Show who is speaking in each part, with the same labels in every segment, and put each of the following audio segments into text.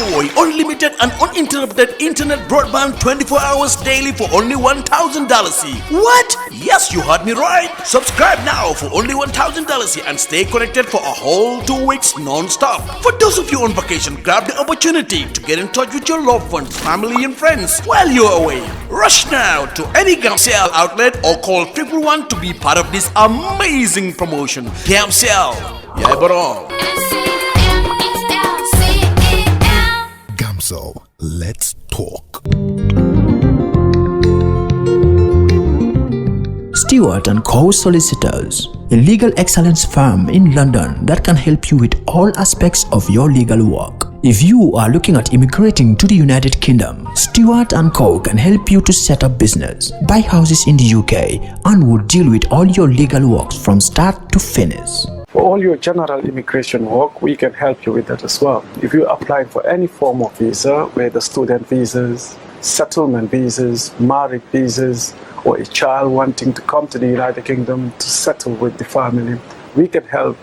Speaker 1: Enjoy unlimited and uninterrupted internet broadband 24 hours daily for only $1,000. What? Yes, you heard me right. Subscribe now for only $1,000 and stay connected for a whole 2 weeks non-stop. For those of you on vacation, grab the opportunity to get in touch with your loved ones, family and friends while you're away. Rush now to any Gambian outlet or call 111 to be part of this amazing promotion. Gambian, yeah, bro.
Speaker 2: Gamso, let's talk.
Speaker 3: Stewart & Co. Solicitors, a legal excellence firm in London that can help you with all aspects of your legal work. If you are looking at immigrating to the United Kingdom, Stewart & Co. can help you to set up business, buy houses in the UK, and will deal with all your legal works from start to finish.
Speaker 4: For all your general immigration work, we can help you with that as well. If you apply for any form of visa, whether student visas, settlement visas, marriage visas, or a child wanting to come to the United Kingdom to settle with the family, we can help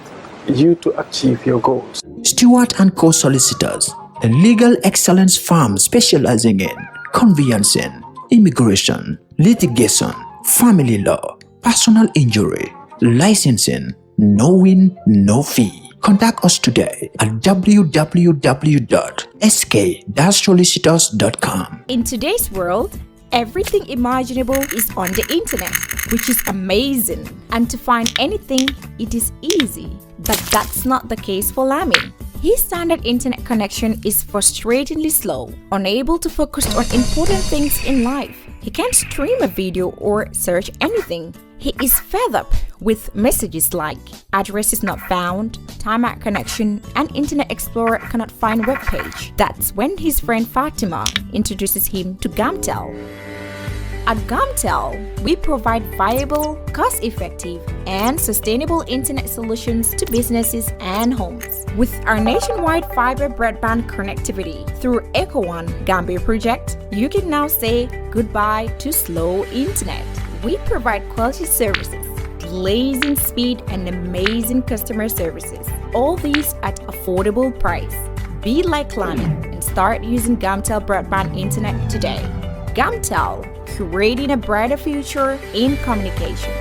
Speaker 4: you to achieve your goals.
Speaker 3: Stewart & Co. Solicitors, a legal excellence firm specializing in conveyancing, immigration, litigation, family law, personal injury, licensing, no win, no fee. Contact us today at www.sk-solicitors.com.
Speaker 5: In today's world, everything imaginable is on the internet, which is amazing. And to find anything, it is easy. But that's not the case for Lamin. His standard internet connection is frustratingly slow, unable to focus on important things in life. He can't stream a video or search anything. He is fed up with messages like address is not found, timeout connection, and Internet Explorer cannot find web page. That's when his friend Fatima introduces him to Gamtel. At Gamtel, we provide viable, cost-effective, and sustainable internet solutions to businesses and homes. With our nationwide fiber broadband connectivity through EcoOne Gambia project, you can now say goodbye to slow internet. We provide quality services, blazing speed, and amazing customer services. All these at affordable price. Be like Lamin and start using Gamtel broadband internet today. Gamtel, creating a brighter future in communication.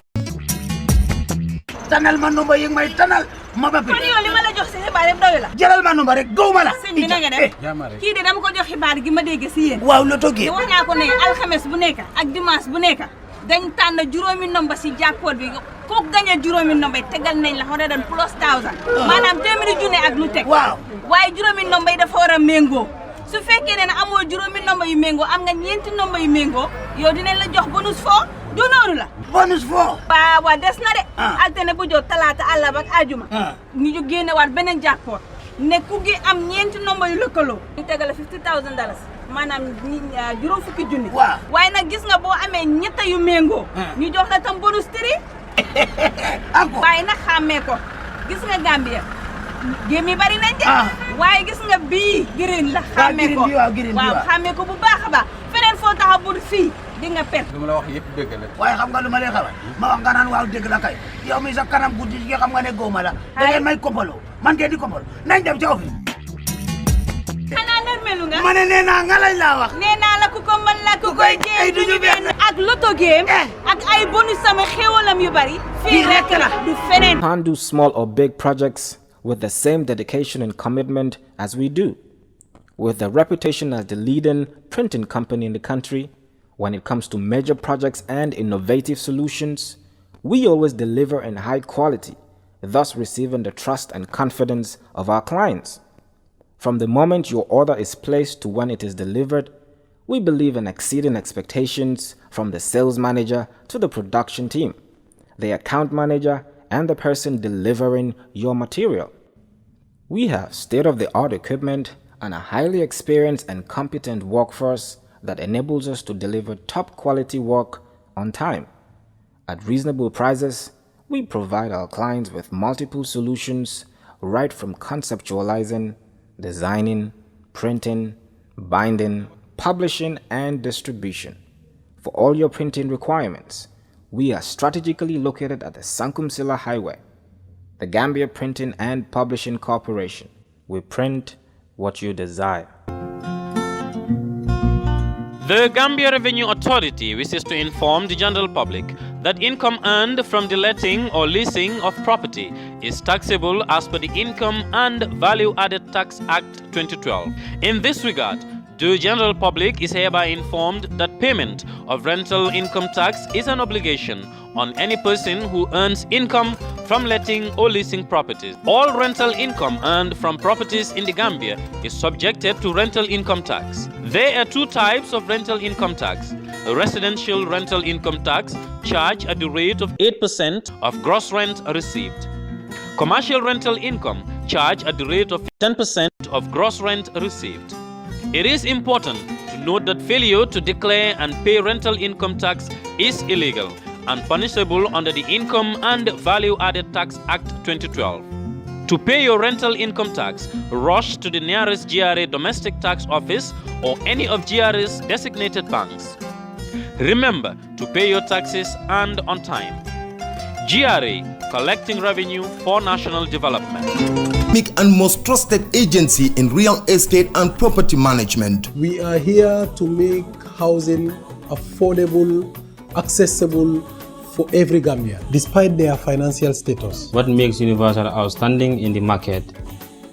Speaker 6: Tanal man number yung may tanal mabapi.
Speaker 7: Kani oli mala jox ci xibaar yeb doy la.
Speaker 6: Jëlal ma number rek gowma la.
Speaker 7: Sëñ bi na nga def. Kii de dama ko jox xibaar gi ma dégg ci yéen.
Speaker 6: Waaw la toggee.
Speaker 7: Wax naa ko ne alxames bu nekk ak dimanche bu nekk dañ tànn juróomi nomba ci jackpot bi ko gagné juróomi nomba tegal nañ la $100,000 maanaam téeméeri junne ak lu teg.
Speaker 6: Waaw.
Speaker 7: Waaye juróomi nomba yi dafa war a méngoo. Su fekkee ne amoo juróomi nomba yu méngoo am nga ñeenti nomba yu méngoo yow dinañ la jox bonus foo du noonu la.
Speaker 6: Bonus foo.
Speaker 7: Waaw des na de. Altine bu jot talaata àllarba ak àjjuma. ñu génne waat beneen jackpot ne ku gi am ñeenti nomba yu lëkkaloo. ñu tegal la $50,000 maanaam juróom fukki junni.
Speaker 6: Waaw.
Speaker 7: Waaye nag gis nga boo amee ñetta yu méngoo. ñu jox la tam bonus 3.
Speaker 6: Ako.
Speaker 7: Waaye nag xàmmee ko gis nga Gambia. Géem yi bari nañ de. Waaye gis nga bii green la. xàmmee ko
Speaker 6: waaw
Speaker 7: xàmmee ko bu baax a baax feneen foo taxaw bu fii di nga perte.
Speaker 8: lu ma la wax yëpp dëgg la.
Speaker 6: waaye xam nga lu ma lay xamal ma wax nga naan waaw dëgg la kay yow mi sa kanam guddi gi xam nga ne gowma la. Da ngeen may kompaloo man ngeen di kompaloo nañ dem ca office.
Speaker 7: xanaa narmelu nga.
Speaker 6: Ma ne nee naa nga lañ laa wax.
Speaker 7: nee naa la ku ko mën la ku koy jéem duñu benn. ak loto game. ak ay bonus sama xéwalam yu bari. fii rek la du feneen.
Speaker 9: Can't do small or big projects with the same dedication and commitment as we do. With a reputation as the leading printing company in the country, when it comes to major projects and innovative solutions, we always deliver in high quality, thus receiving the trust and confidence of our clients. From the moment your order is placed to when it is delivered, we believe in exceeding expectations from the sales manager to the production team, the account manager, and the person delivering your material. We have state-of-the-art equipment and a highly experienced and competent workforce that enables us to deliver top-quality work on time. At reasonable prices, we provide our clients with multiple solutions right from conceptualizing, designing, printing, binding, publishing, and distribution. For all your printing requirements, we are strategically located at the Sankumsila Highway, the Gambia Printing and Publishing Corporation. We print, what you desire.
Speaker 8: The Gambia Revenue Authority wishes to inform the general public that income earned from the letting or leasing of property is taxable as per the Income and Value Added Tax Act 2012. In this regard, the general public is hereby informed that payment of rental income tax is an obligation on any person who earns income from letting or leasing properties. All rental income earned from properties in the Gambia is subjected to rental income tax. There are two types of rental income tax. A residential rental income tax charged at the rate of 8% of gross rent received. Commercial rental income charged at the rate of 10% of gross rent received. It is important to note that failure to declare and pay rental income tax is illegal and punishable under the Income and Value Added Tax Act 2012. To pay your rental income tax, rush to the nearest GRA domestic tax office or any of GRA's designated banks. Remember to pay your taxes and on time. GRA, collecting revenue for national development.
Speaker 2: And most trusted agency in real estate and property management.
Speaker 10: We are here to make housing affordable, accessible for every Gambian, despite their financial status.
Speaker 11: What makes Universal outstanding in the market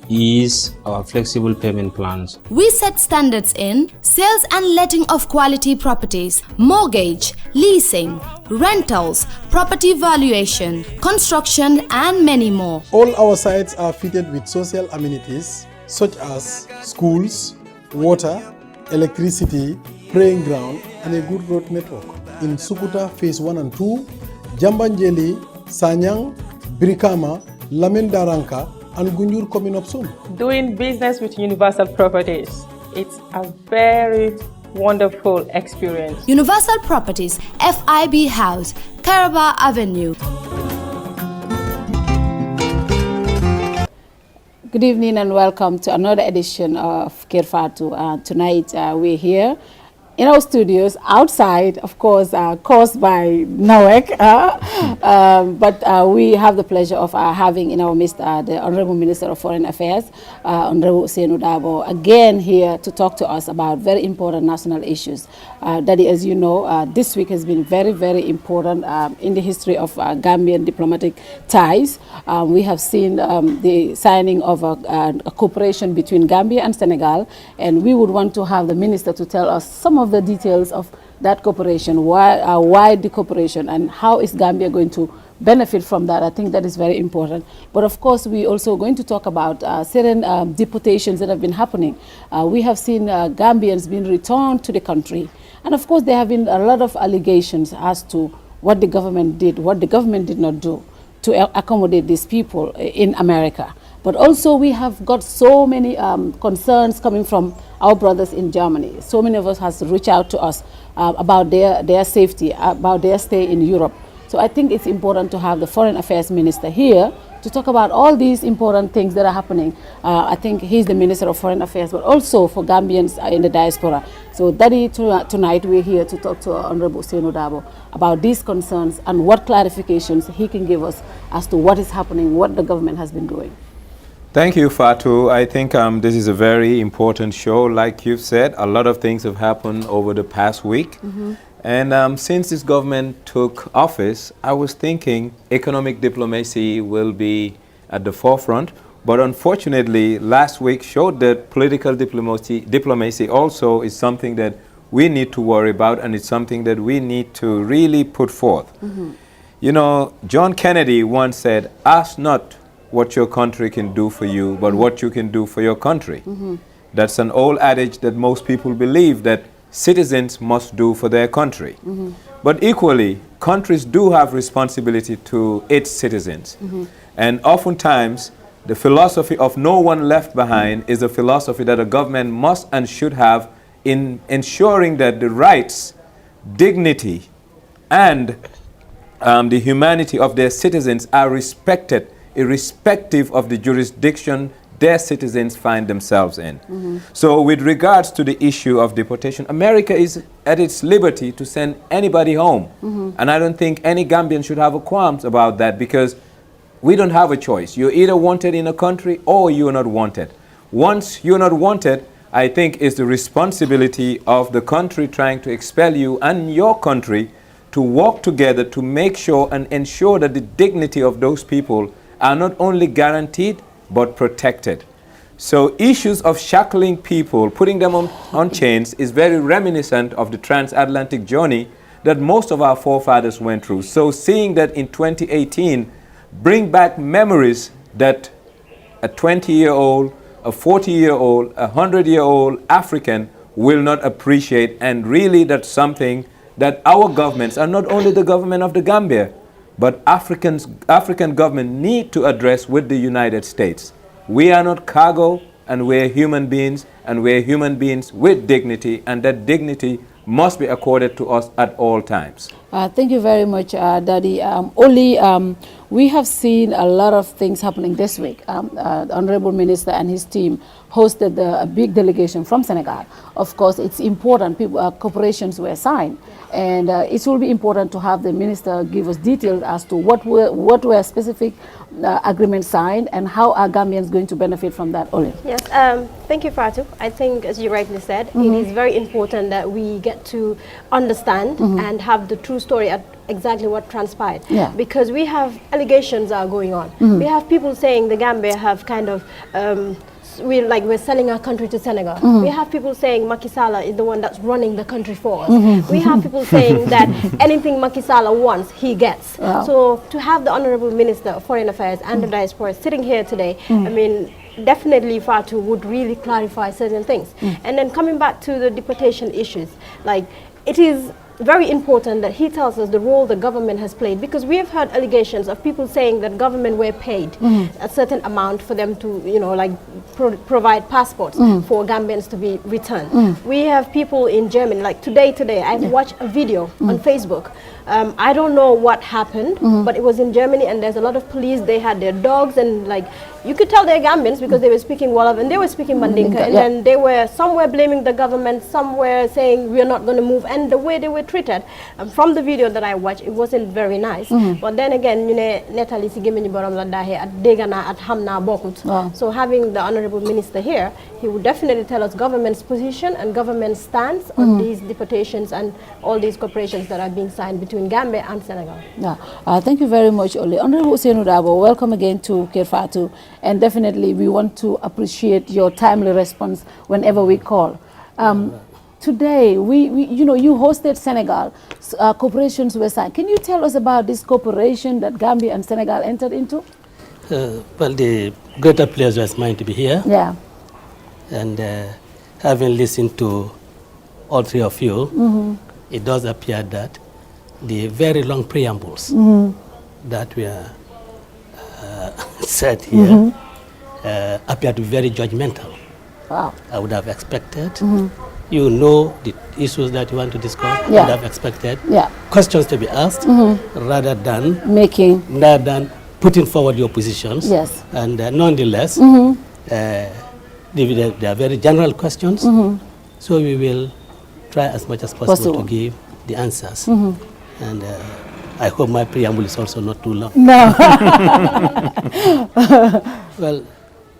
Speaker 11: is our flexible payment plans.
Speaker 12: We set standards in sales and letting of quality properties, mortgage, leasing, rentals, property valuation, construction, and many more.
Speaker 10: All our sites are fitted with social amenities such as schools, water, electricity, praying ground, and a good road network. In Sukuta Phase 1 and 2, Jambanjeli, Sanyang, Brikama, Lamin Daranka, and Gunjur coming up soon.
Speaker 13: Doing business with Universal Properties, it's a very wonderful experience.
Speaker 12: Universal Properties, FIB House, Caraba Avenue.
Speaker 14: Good evening and welcome to another edition of KERR FATOU. Tonight we're here in our studios outside, of course, caused by NAWEC, but we have the pleasure of having in our midst the Honorable Minister of Foreign Affairs, Honorable Ousainou Darboe, again here to talk to us about very important national issues. Daddy, as you know, this week has been very, very important in the history of Gambian diplomatic ties. We have seen the signing of a cooperation between Gambia and Senegal, and we would want to have the Minister to tell us some of the details of that cooperation, why the cooperation, and how is Gambia going to benefit from that. I think that is very important. But of course, we also going to talk about certain deportations that have been happening. We have seen Gambians being returned to the country. And of course, there have been a lot of allegations as to what the government did, what the government did not do to accommodate these people in America. But also we have got so many concerns coming from our brothers in Germany. So many of us has reached out to us about their safety, about their stay in Europe. So I think it's important to have the Foreign Affairs Minister here to talk about all these important things that are happening. I think he's the Minister of Foreign Affairs, but also for Gambians in the diaspora. So Daddy, tonight we're here to talk to Honorable Ousainou Darboe about these concerns and what clarifications he can give us as to what is happening, what the government has been doing.
Speaker 15: Thank you, Fatou. I think this is a very important show. Like you've said, a lot of things have happened over the past week. And since this government took office, I was thinking economic diplomacy will be at the forefront. But unfortunately, last week showed that political diplomacy also is something that we need to worry about, and it's something that we need to really put forth. You know, John Kennedy once said, ask not what your country can do for you, but what you can do for your country. That's an old adage that most people believe that citizens must do for their country. But equally, countries do have responsibility to its citizens. And oftentimes, the philosophy of no one left behind is a philosophy that a government must and should have in ensuring that the rights, dignity, and the humanity of their citizens are respected, irrespective of the jurisdiction their citizens find themselves in. So with regards to the issue of deportation, America is at its liberty to send anybody home. And I don't think any Gambian should have a qualms about that, because we don't have a choice. You're either wanted in a country or you're not wanted. once you're not wanted, I think it's the responsibility of the country trying to expel you and your country to work together to make sure and ensure that the dignity of those people are not only guaranteed but protected. So issues of shackling people, putting them on chains, is very reminiscent of the transatlantic journey that most of our forefathers went through. So seeing that in 2018 bring back memories that a 20-year-old, a 40-year-old, a 100-year-old African will not appreciate, and really that's something that our governments, and not only the government of the Gambia, but African government need to address with the United States. We are not cargo, and we're human beings, and we're human beings with dignity, and that dignity must be accorded to us at all times.
Speaker 14: Thank you very much, Daddy. We have seen a lot of things happening this week. The Honorable Minister and his team hosted a big delegation from Senegal. Of course, it's important. Corporations were signed. And it will be important to have the Minister give us details as to what were specific agreements signed and how are Gambians going to benefit from that, Ole.
Speaker 16: Yes, thank you, Fatou. I think, as you rightly said, it is very important that we get to understand and have the true story at exactly what transpired.
Speaker 14: Yeah.
Speaker 16: Because we have allegations are going on. We have people saying the Gambia have kind of we're selling our country to Senegal. We have people saying Macky Sall is the one that's running the country for us. We have people saying that anything Macky Sall wants, he gets.
Speaker 14: Wow.
Speaker 16: So to have the Honorable Minister of Foreign Affairs and the Diaspora sitting here today, I mean, definitely Fatou would really clarify certain things. And then coming back to the deportation issues, like it is very important that he tells us the role the government has played, because we have heard allegations of people saying that government were paid a certain amount for them to, you know, like provide passports for Gambians to be returned. We have people in Germany, like today I watched a video on Facebook. I don't know what happened, but it was in Germany, and there's a lot of police. They had their dogs, and like you could tell they're Gambians because they were speaking Wolof and they were speaking Mandinka, and then they were somewhere blaming the government, somewhere saying we're not going to move, and the way they were treated. From the video that I watched, it wasn't very nice. But then again, you know, Netali si gémmiñu borom la dahe at degana at hamna bokut. So having the Honorable Minister here, he would definitely tell us government's position and government's stance on these deportations and all these corporations that are being signed between Gambia and Senegal.
Speaker 14: Yeah. Thank you very much, Ole. Honorable Ousainou Darboe, welcome again to KERR FATOU, and definitely we want to appreciate your timely response whenever we call. Today, you know, you hosted Senegal. Corporations were signed. Can you tell us about this cooperation that Gambia and Senegal entered into?
Speaker 17: Well, the greater pleasure is mine to be here.
Speaker 14: Yeah.
Speaker 17: And having listened to all three of you, it does appear that the very long preambles that were said here appear to be very judgmental.
Speaker 14: Wow.
Speaker 17: I would have expected, you know, the issues that you want to discuss. I would have expected questions to be asked rather than putting forward your positions.
Speaker 14: Yes.
Speaker 17: And nonetheless, they are very general questions. So we will try as much as possible to give the answers. And I hope my preamble is also not too long.
Speaker 14: No.
Speaker 17: Well,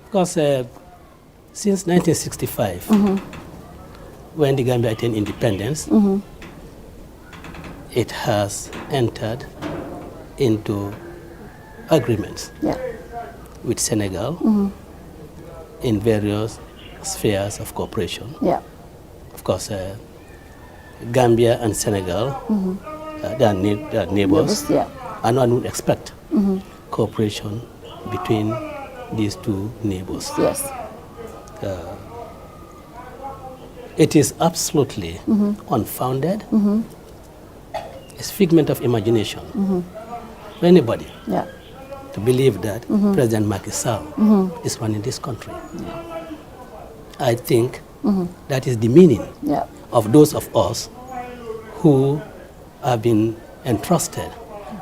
Speaker 17: because since 1965, when the Gambia attained independence, it has entered into agreements with Senegal in various spheres of cooperation. Of course, Gambia and Senegal, they are neighbors, and one would expect cooperation between these two neighbors.
Speaker 14: Yes.
Speaker 17: It is absolutely unfounded. It's figment of imagination for anybody to believe that President Macky Sall is running this country. I think that is the meaning of those of us who have been entrusted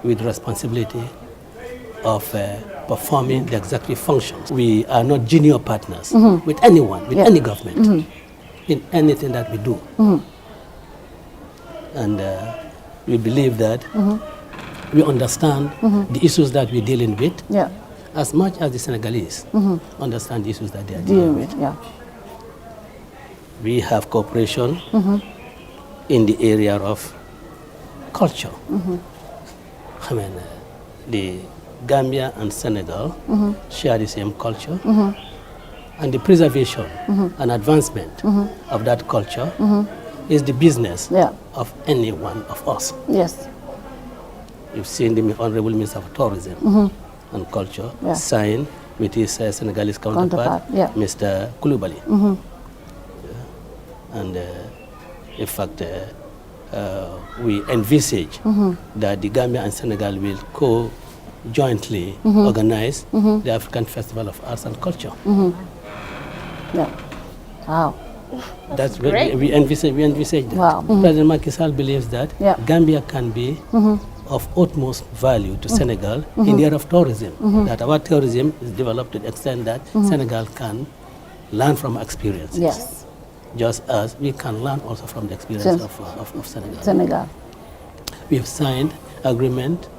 Speaker 17: with the responsibility of performing the executive functions. We are not junior partners with anyone, with any government, in anything that we do. And we believe that we understand the issues that we're dealing with, as much as the Senegalese understand the issues that they are
Speaker 14: Dealing
Speaker 17: dealing
Speaker 14: with,
Speaker 17: with.
Speaker 14: yeah.
Speaker 17: We have cooperation in the area of culture. I mean, the Gambia and Senegal share the same culture, and the preservation and advancement of that culture is the business of any one of us.
Speaker 14: Yes.
Speaker 17: You've seen the Honorable Minister of Tourism and Culture sign with his Senegalese counterpart, Mr. Koulibaly. And in fact, we envisage that the Gambia and Senegal will jointly organize the African Festival of Arts and Culture.
Speaker 14: Yeah. Wow.
Speaker 17: That's great. We envisage that.
Speaker 14: Wow.
Speaker 17: President Macky Sall believes that Gambia can be of utmost value to Senegal in the area of tourism. That our tourism is developed to the extent that Senegal can learn from experiences.
Speaker 14: Yes.
Speaker 17: Just as we can learn also from the experience of Senegal.
Speaker 14: Senegal.
Speaker 17: We have signed agreement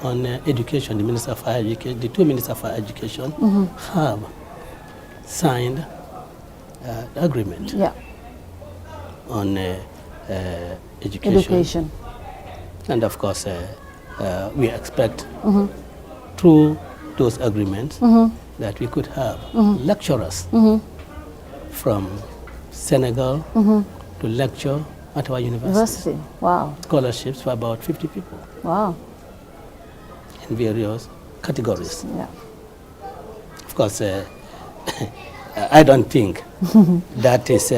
Speaker 17: on education. The Minister of Higher Education, the two Ministers of Higher Education have signed the agreement on education. And of course, we expect through those agreements that we could have lecturers from Senegal to lecture at our university.
Speaker 14: Wow.
Speaker 17: Scholarships for about 50 people.
Speaker 14: Wow.
Speaker 17: In various categories.
Speaker 14: Yeah.
Speaker 17: Of course, I don't think that is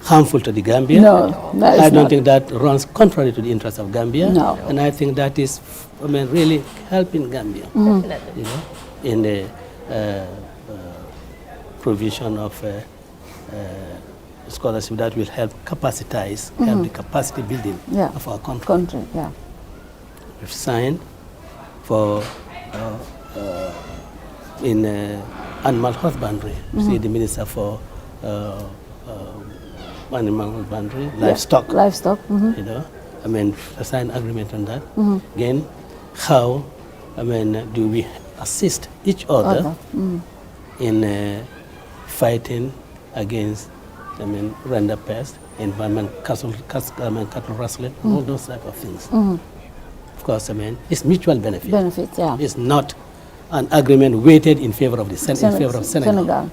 Speaker 17: harmful to the Gambia.
Speaker 14: No, that is
Speaker 17: I don't
Speaker 14: not.
Speaker 17: think that runs contrary to the interests of Gambia.
Speaker 14: No.
Speaker 17: And I think that is, really helping Gambia. You know, in the provision of scholarship that will help capacitize, help the capacity building of our country. We've signed for in animal husbandry. See the Minister for animal husbandry, livestock.
Speaker 14: Livestock.
Speaker 17: You know, sign agreement on that. Again, how, do we assist each other in fighting against, render pest, environment, cattle rustling, all those type of things. Of course, it's mutual benefit.
Speaker 14: Benefits, yeah.
Speaker 17: It's not an agreement weighted in favor of Senegal.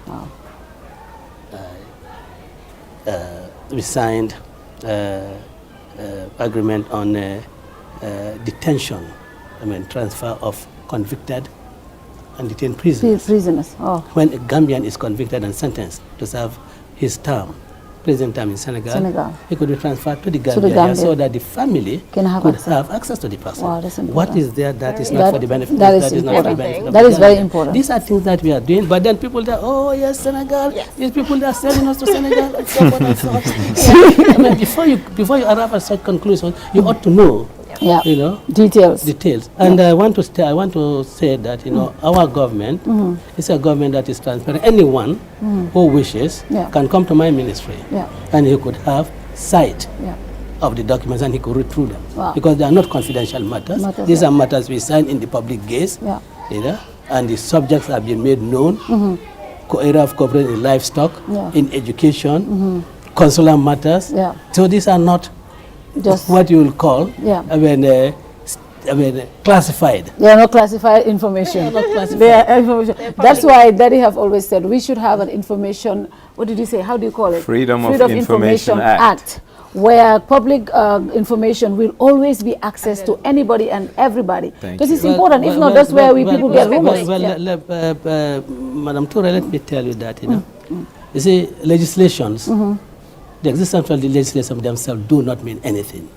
Speaker 14: Wow.
Speaker 17: We signed agreement on detention, transfer of convicted and detained prisoners.
Speaker 14: Oh.
Speaker 17: When a Gambian is convicted and sentenced to serve his term, prison time in Senegal, he could be transferred to the Gambia, so that the family could have access to the person.
Speaker 14: Wow, that's important.
Speaker 17: What is there that is not for the benefit?
Speaker 14: That is
Speaker 17: not for the benefit of
Speaker 14: That
Speaker 17: the
Speaker 14: is very
Speaker 17: Gambia.
Speaker 14: important.
Speaker 17: These are things that we are doing, but then people that, oh yes, Senegal, these people that are selling us to Senegal, and so on and so on. Before you arrive at such conclusion, you ought to know, details. And I want to say that our government is a government that is transparent. Anyone who wishes can come to my ministry, and he could have sight of the documents and he could read through them.
Speaker 14: Wow.
Speaker 17: Because they are not confidential matters. These are matters we sign in the public gaze, and the subjects have been made known. Area of cooperation in livestock, in education, consular matters. So these are not just what you will call classified.
Speaker 14: They are not classified information.
Speaker 17: They are not classified.
Speaker 14: They are information. That's why Daddy have always said we should have an information, what did you say, how do you call it?
Speaker 15: Freedom of Information Act.
Speaker 14: Where public information will always be access to anybody and everybody. Because it's important. If not, that's where people get rumors.
Speaker 17: Madam Toure, let me tell you that, you see, legislations, the existence of the legislation themselves do not mean anything.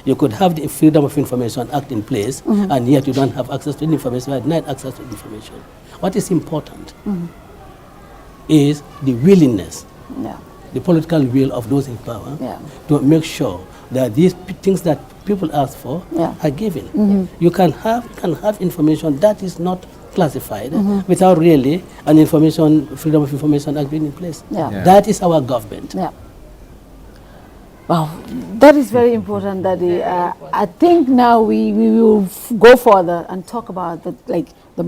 Speaker 17: You could have the Freedom of Information Act in place, and yet you don't have access to the information, you have denied access to the information. What is important is the willingness, the political will of those in power to make sure that these things that people ask for are given. You can have information that is not classified without really an Freedom of Information Act being in place. That is our government.
Speaker 14: Wow, that is very important, Daddy. I think now we will go further and talk about the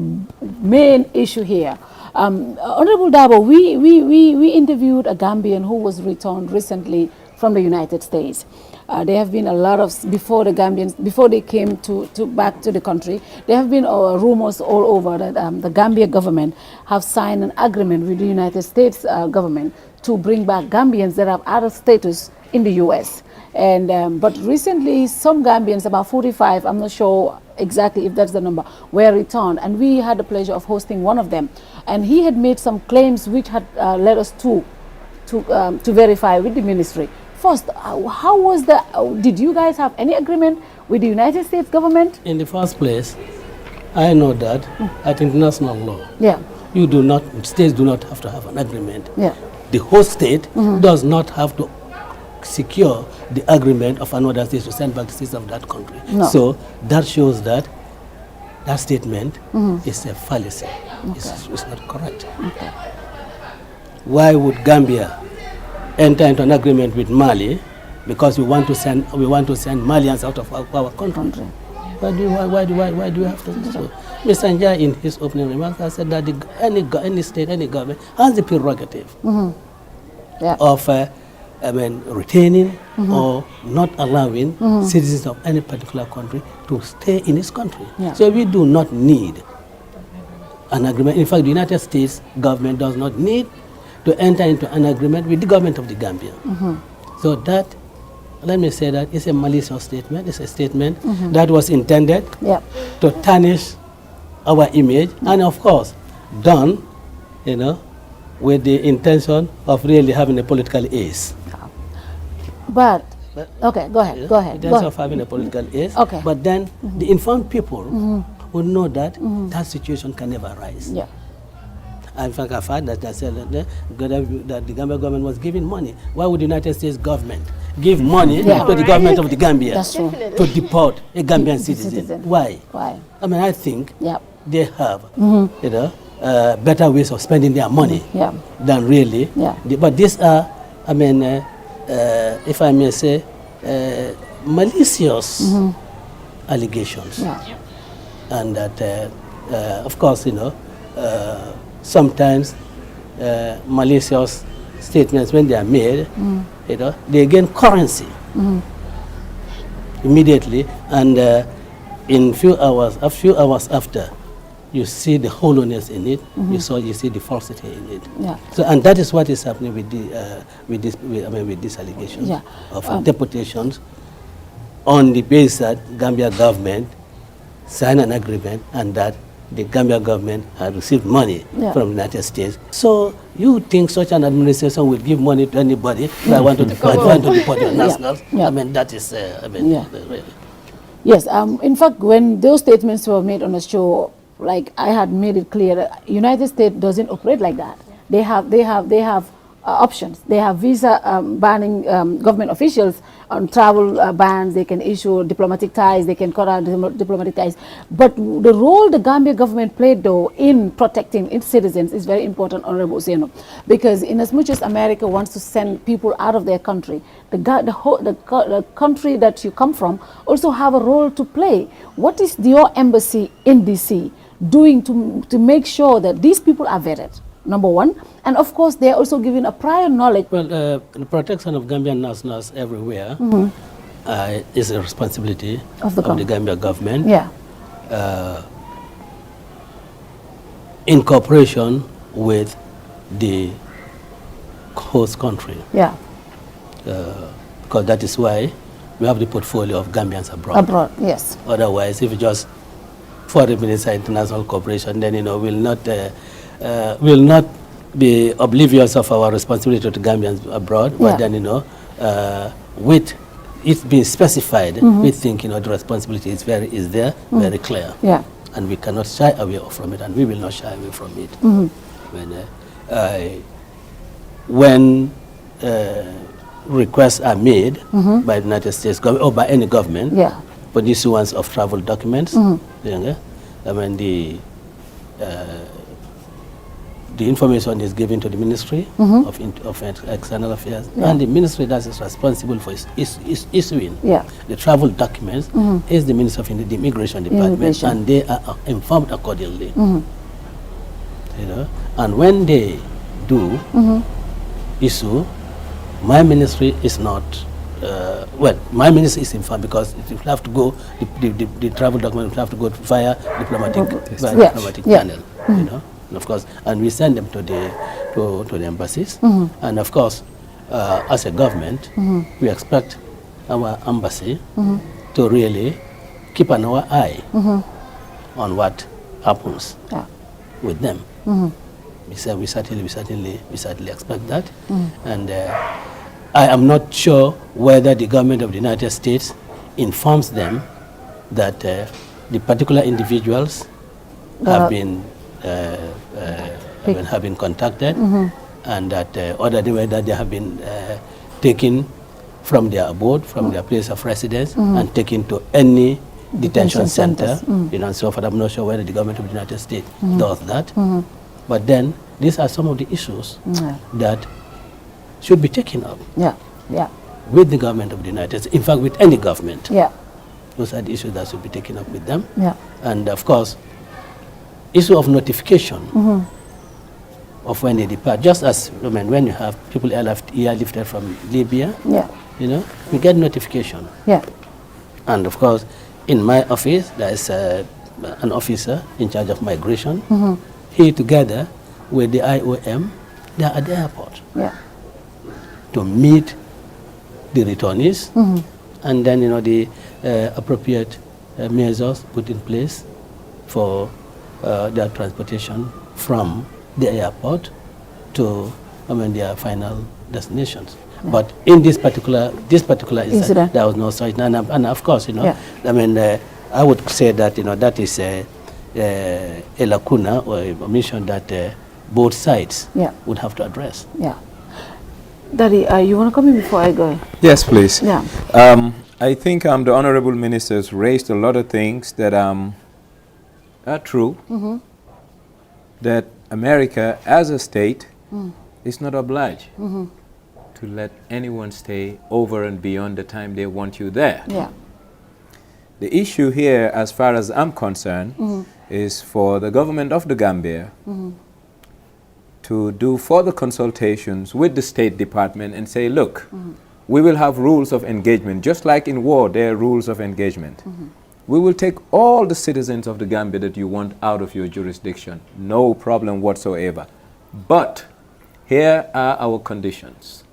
Speaker 14: main issue here. Honorable Darboe, we interviewed a Gambian who was returned recently from the United States. There have been a lot of, before the Gambians, before they came back to the country, there have been rumors all over that the Gambia government have signed an agreement with the United States government to bring back Gambians that have other status in the U.S. And but recently, some Gambians, about 45, I'm not sure exactly if that's the number, were returned, and we had the pleasure of hosting one of them. And he had made some claims which had led us to verify with the ministry. First, how was did you guys have any agreement with the United States government?
Speaker 17: In the first place, I know that at international law, you do not, states do not have to have an agreement. The host state does not have to secure the agreement of another state to send back the citizens of that country. So that shows that that statement is a fallacy. It's not correct. Why would Gambia enter into an agreement with Mali because we want to send Malians out of our country? Why do you have to do so? Mr. Njai, in his opening remarks, has said that any state, any government has the prerogative of retaining or not allowing citizens of any particular country to stay in his country. So we do not need an agreement. In fact, the United States government does not need to enter into an agreement with the government of the Gambia. So that, let me say that, is a malicious statement. It's a statement that was intended to tarnish our image, and of course, done, with the intention of really having a political ace.
Speaker 14: But, okay, go ahead.
Speaker 17: Intention of having a political ace. But then the informed people would know that that situation can never arise. In fact, I found that the Gambia government was giving money. Why would the United States government give money to the government of the Gambia to deport a Gambian citizen? Why? I mean, I think they have, better ways of spending their money than really. But these are, I mean, if I may say, malicious allegations, and that, of course, sometimes malicious statements, when they are made, they gain currency immediately, and in a few hours after, you see the hollowness in it. You see the falsity in it. So, and that is what is happening with these allegations of deportations on the basis that Gambia government signed an agreement and that the Gambia government had received money from the United States. So you think such an administration will give money to anybody that want to deport your nationals? I mean, that is, really.
Speaker 14: Yes, in fact, when those statements were made on the show, like I had made it clear that United States doesn't operate like that. They have options. They have visa banning government officials on travel bans. They can issue diplomatic ties. They can cut out diplomatic ties. But the role the Gambia government played, though, in protecting its citizens is very important, Honorable Ousainou, because in as much as America wants to send people out of their country, the country that you come from also have a role to play. What is your embassy in DC doing to make sure that these people are vetted? Number one, and of course they are also given a prior knowledge.
Speaker 17: Well, the protection of Gambian nationals everywhere is a responsibility of the Gambia government. In cooperation with the host country. Because that is why we have the portfolio of Gambians abroad.
Speaker 14: Yes.
Speaker 17: Otherwise, if you just foreign minister international cooperation, then will not be oblivious of our responsibility to Gambians abroad, but then, with it being specified, we think, the responsibility is there, very clear. And we cannot shy away from it, and we will not shy away from it. When requests are made by the United States government or by any government for the issuance of travel documents, I mean, the information is given to the Ministry of External Affairs, and the ministry that is responsible for issuing the travel documents is the Ministry of the Immigration Department, and they are informed accordingly. You know, and when they do issue, my ministry is not. Well, my ministry is informed because it will have to go. The travel document will have to go via diplomatic channel. You know. And of course, and we send them to the embassies, and of course, as a government, we expect our embassy to really keep an eye on what happens with them. We certainly expect that, and I am not sure whether the government of the United States informs them that the particular individuals have been contacted, and that whether they have been taken from their abode, from their place of residence, and taken to any detention center, you know, and so forth. I'm not sure whether the government of the United States does that. But then these are some of the issues that should be taken up with the government of the United States. In fact, with any government. Those are the issues that should be taken up with them. And of course, issue of notification of when they depart. Just as when you have people airlifted from Libya, you know, we get notification. And of course, in my office, there is an officer in charge of migration. He, together with the IOM, they are at the airport to meet the returnees, and then, you know, the appropriate measures put in place for their transportation from the airport to their final destinations. But in this particular incident, there was no such. And of course, you know, I would say that, you know, that is a lacuna or a omission that both sides would have to address.
Speaker 14: Daddy, you want to come in before I go?
Speaker 15: Yes, please. I think the honorable ministers raised a lot of things that are true. That America, as a state, is not obliged to let anyone stay over and beyond the time they want you there. The issue here, as far as I'm concerned, is for the government of the Gambia to do further consultations with the State Department and say, look, we will have rules of engagement. Just like in war, there are rules of engagement. We will take all the citizens of the Gambia that you want out of your jurisdiction. No problem whatsoever. But here are our conditions.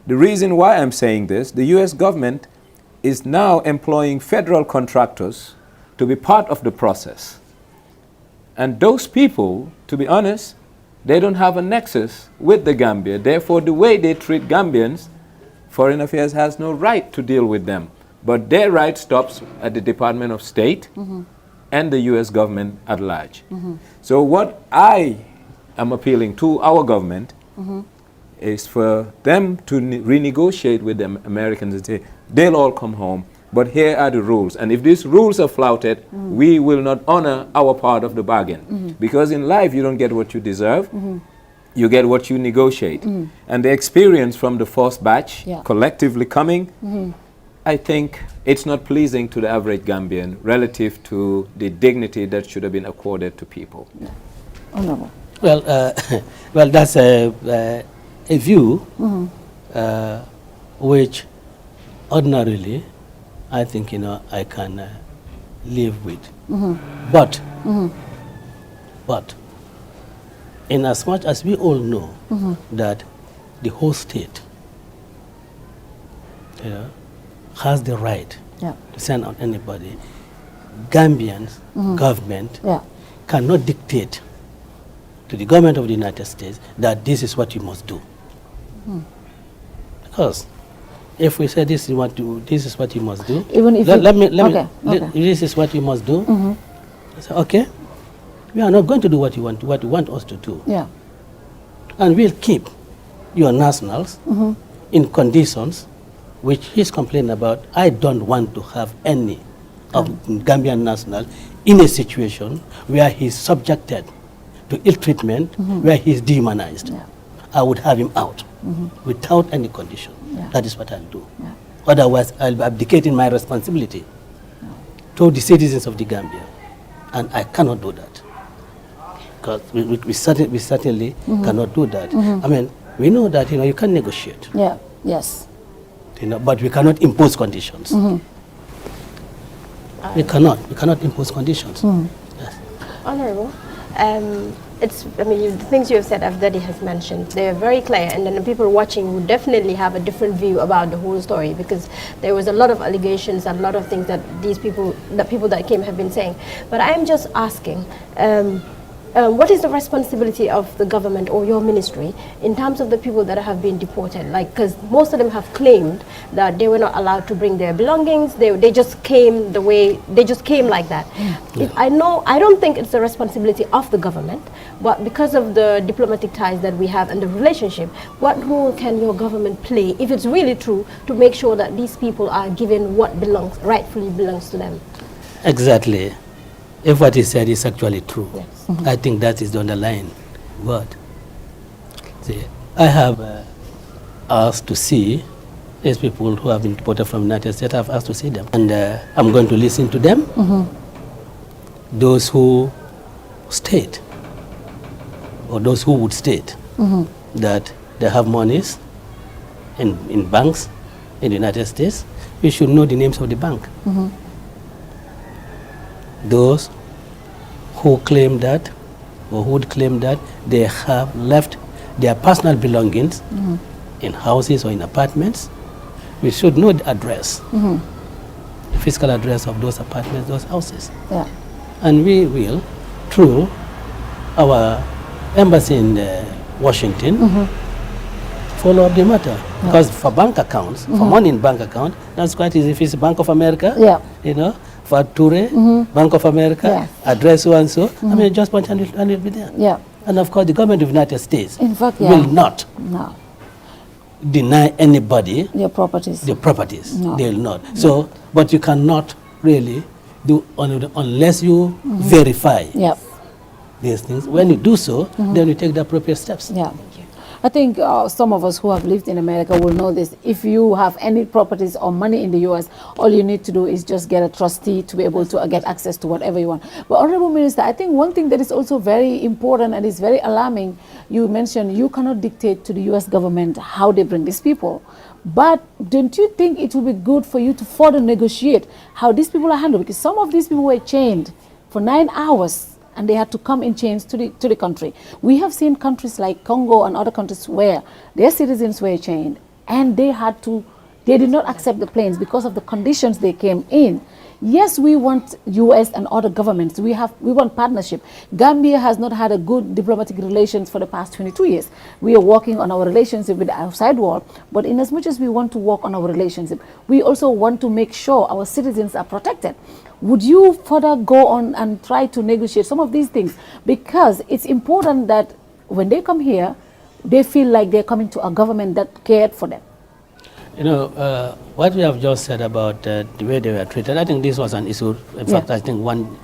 Speaker 15: The reason why I'm saying this, the US government is now employing federal contractors to be part of the process. And those people, to be honest, they don't have a nexus with the Gambia. Therefore, the way they treat Gambians, Foreign Affairs has no right to deal with them. But their right stops at the Department of State and the US government at large. So what I am appealing to our government is for them to renegotiate with the Americans and say, they'll all come home, but here are the rules. And if these rules are flouted, we will not honor our part of the bargain. Because in life, you don't get what you deserve. You get what you negotiate. And the experience from the first batch, collectively coming, I think it's not pleasing to the average Gambian relative to the dignity that should have been accorded to people.
Speaker 17: Well, well, that's a view which ordinarily I think, you know, I can live with. But in as much as we all know that the whole state, you know, has the right to send out anybody, Gambians government cannot dictate to the government of the United States that this is what you must do. Because if we say this is what you must do, even if this is what you must do, I say, okay, we are not going to do what you want us to do. And we'll keep your nationals in conditions which he's complaining about. I don't want to have any of Gambian nationals in a situation where he's subjected to ill treatment where he's dehumanized. I would have him out without any condition. That is what I'll do. Otherwise, I'll be abdicating my responsibility to the citizens of the Gambia, and I cannot do that. Because we certainly cannot do that. I mean, we know that you can negotiate.
Speaker 14: Yes.
Speaker 17: But we cannot impose conditions. We cannot impose conditions. Yes.
Speaker 16: Honorable, the things you have said, Afdadi has mentioned, they are very clear, and then the people watching would definitely have a different view about the whole story, because there was a lot of allegations and a lot of things that people that came have been saying. But I am just asking, what is the responsibility of the government or your ministry in terms of the people that have been deported? Like, because most of them have claimed that they were not allowed to bring their belongings. They just came like that. I don't think it's the responsibility of the government, but because of the diplomatic ties that we have and the relationship, what role can your government play, if it's really true, to make sure that these people are given what rightfully belongs to them?
Speaker 17: Exactly. If what he said is actually true, I think that is the underlying word. See, I have asked to see these people who have been deported from the United States. I've asked to see them, and I'm going to listen to them. Those who state, or those who would state that they have monies in banks in the United States, we should know the names of the bank. Those who claim that, or who would claim that they have left their personal belongings in houses or in apartments, we should know the address, the physical address of those apartments, those houses. And we will, through our embassy in Washington, follow up the matter. Because for bank accounts, for money in bank account, that's quite easy. If it's Bank of America, for Ture, Bank of America, address so and so, I mean, just punch and it'll be there. And of course, the government of the United States will not deny anybody their properties. No. They will not. So, but you cannot really do unless you verify these things. When you do so, then you take the appropriate steps.
Speaker 14: I think some of us who have lived in America will know this. If you have any properties or money in the U.S., all you need to do is just get a trustee to be able to get access to whatever you want. But Honorable Minister, I think one thing that is also very important and is very alarming, you mentioned you cannot dictate to the U.S. government how they bring these people. But don't you think it would be good for you to further negotiate how these people are handled? Because some of these people were chained for 9 hours. And they had to come in chains to the country. We have seen countries like Congo and other countries where their citizens were chained, and they did not accept the planes because of the conditions they came in. Yes, we want U.S. and other governments. We want partnership. Gambia has not had a good diplomatic relations for the past 22 years. We are working on our relationship with the outside world, but in as much as we want to work on our relationship, we also want to make sure our citizens are protected. Would you further go on and try to negotiate some of these things? Because it's important that when they come here, they feel like they're coming to a government that cared for them.
Speaker 17: You know, what we have just said about the way they were treated, I think this was an issue. In fact, I think one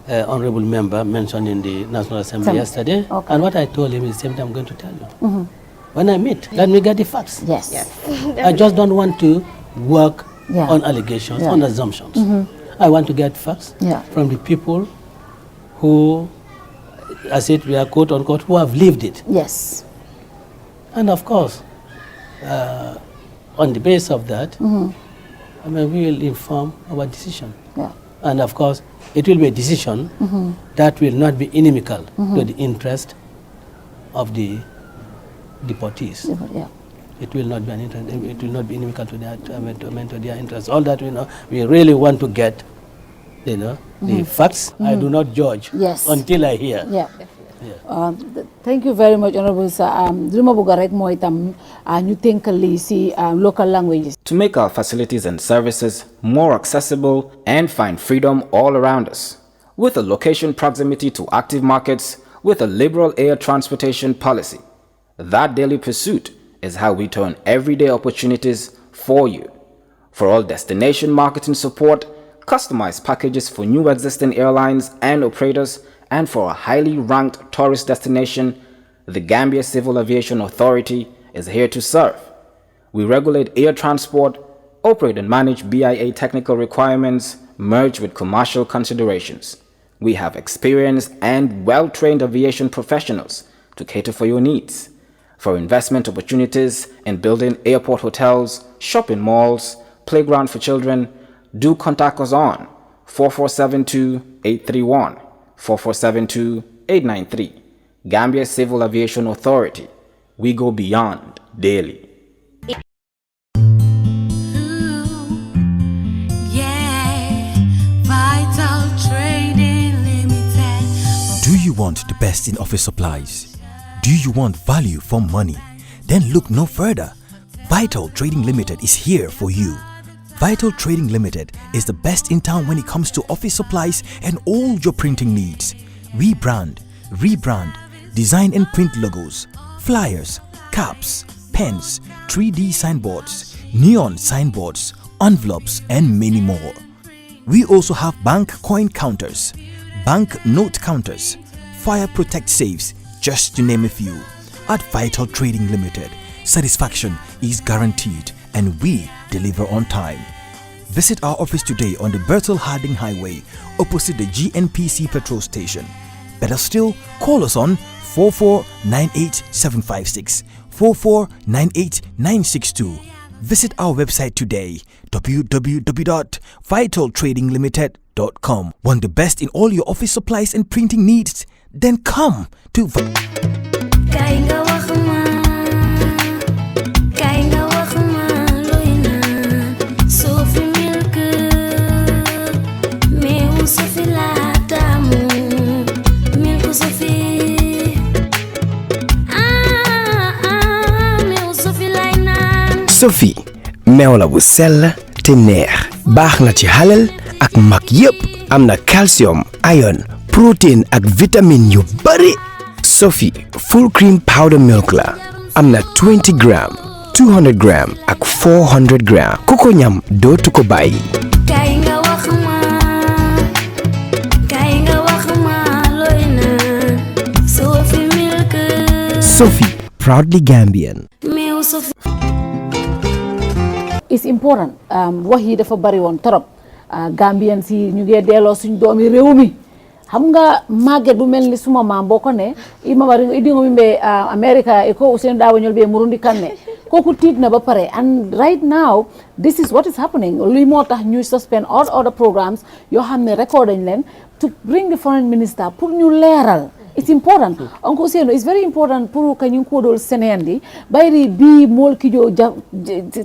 Speaker 17: honorable member mentioned in the National Assembly yesterday. And what I told him is the same thing I'm going to tell you. When I meet, let me get the facts. I just don't want to work on allegations, on assumptions. I want to get facts from the people who, as it were, quote unquote, who have lived it. And of course, on the basis of that, I mean, we will inform our decision. And of course, it will be a decision that will not be inimical to the interest of the deportees. It will not be an interest. It will not be inimical to their to their interests. All that we really want to get, the facts. I do not judge until I hear.
Speaker 14: Thank you very much, Honorable Sir. Local languages.
Speaker 9: To make our facilities and services more accessible and find freedom all around us, with a location proximity to active markets, with a liberal air transportation policy, that daily pursuit is how we turn everyday opportunities for you. For all destination marketing support, customized packages for new existing airlines and operators, And for a highly ranked tourist destination, the Gambia Civil Aviation Authority is here to serve. We regulate air transport, operate and manage BIA technical requirements merged with commercial considerations. We have experienced and well-trained aviation professionals to cater for your needs. For investment opportunities in building airport hotels, shopping malls, playground for children, do contact us on 4472-831, 4472-893. Gambia Civil Aviation Authority. We go beyond daily.
Speaker 18: Do you want the best in office supplies? Do you want value for money? Then look no further. Vital Trading Limited is here for you. Vital Trading Limited is the best in town when it comes to office supplies and all your printing needs. We brand, rebrand, design and print logos, flyers, caps, pens, 3D signboards, neon signboards, envelopes and many more. We also have bank coin counters, bank note counters, fire protect safes, just to name a few. At Vital Trading Limited, satisfaction is guaranteed and we deliver on time. Visit our office today on the Bertel Harding Highway opposite the GNPC petrol station. Better still, call us on 4498756, 4498962. Visit our website today, www.vitaltradinglimited.com. Want the best in all your office supplies and printing needs? Then come to
Speaker 19: Sophie meew la bu sell te neex baax na ci halal ak mag yépp am na calcium iron protein ak vitamine yu bari. Sophie full cream powder milk la am na 20 gram 200 gram ak 400 gram ku ko ñam dootu ko bàyyi. Sophie, proudly Gambian.
Speaker 14: It's important wax yi dafa bari woon trop Gambian si ñu ngi delloo suñ doomi réew mi xam nga màgget bu mel ni suma maam boo ko ne imamari idingo mi be America e ko Ousainou Darboe ñol be murundi kanne kooku tiit na ba pare. And right now this is what is happening. Luy moo tax ñu suspend all other programs yoo xam ne record dañ leen to bring the foreign minister pour ñu leeral. It's important. Uncle Ousainou, it's very important pour kanyum kodol senendi bayri bi mol kijo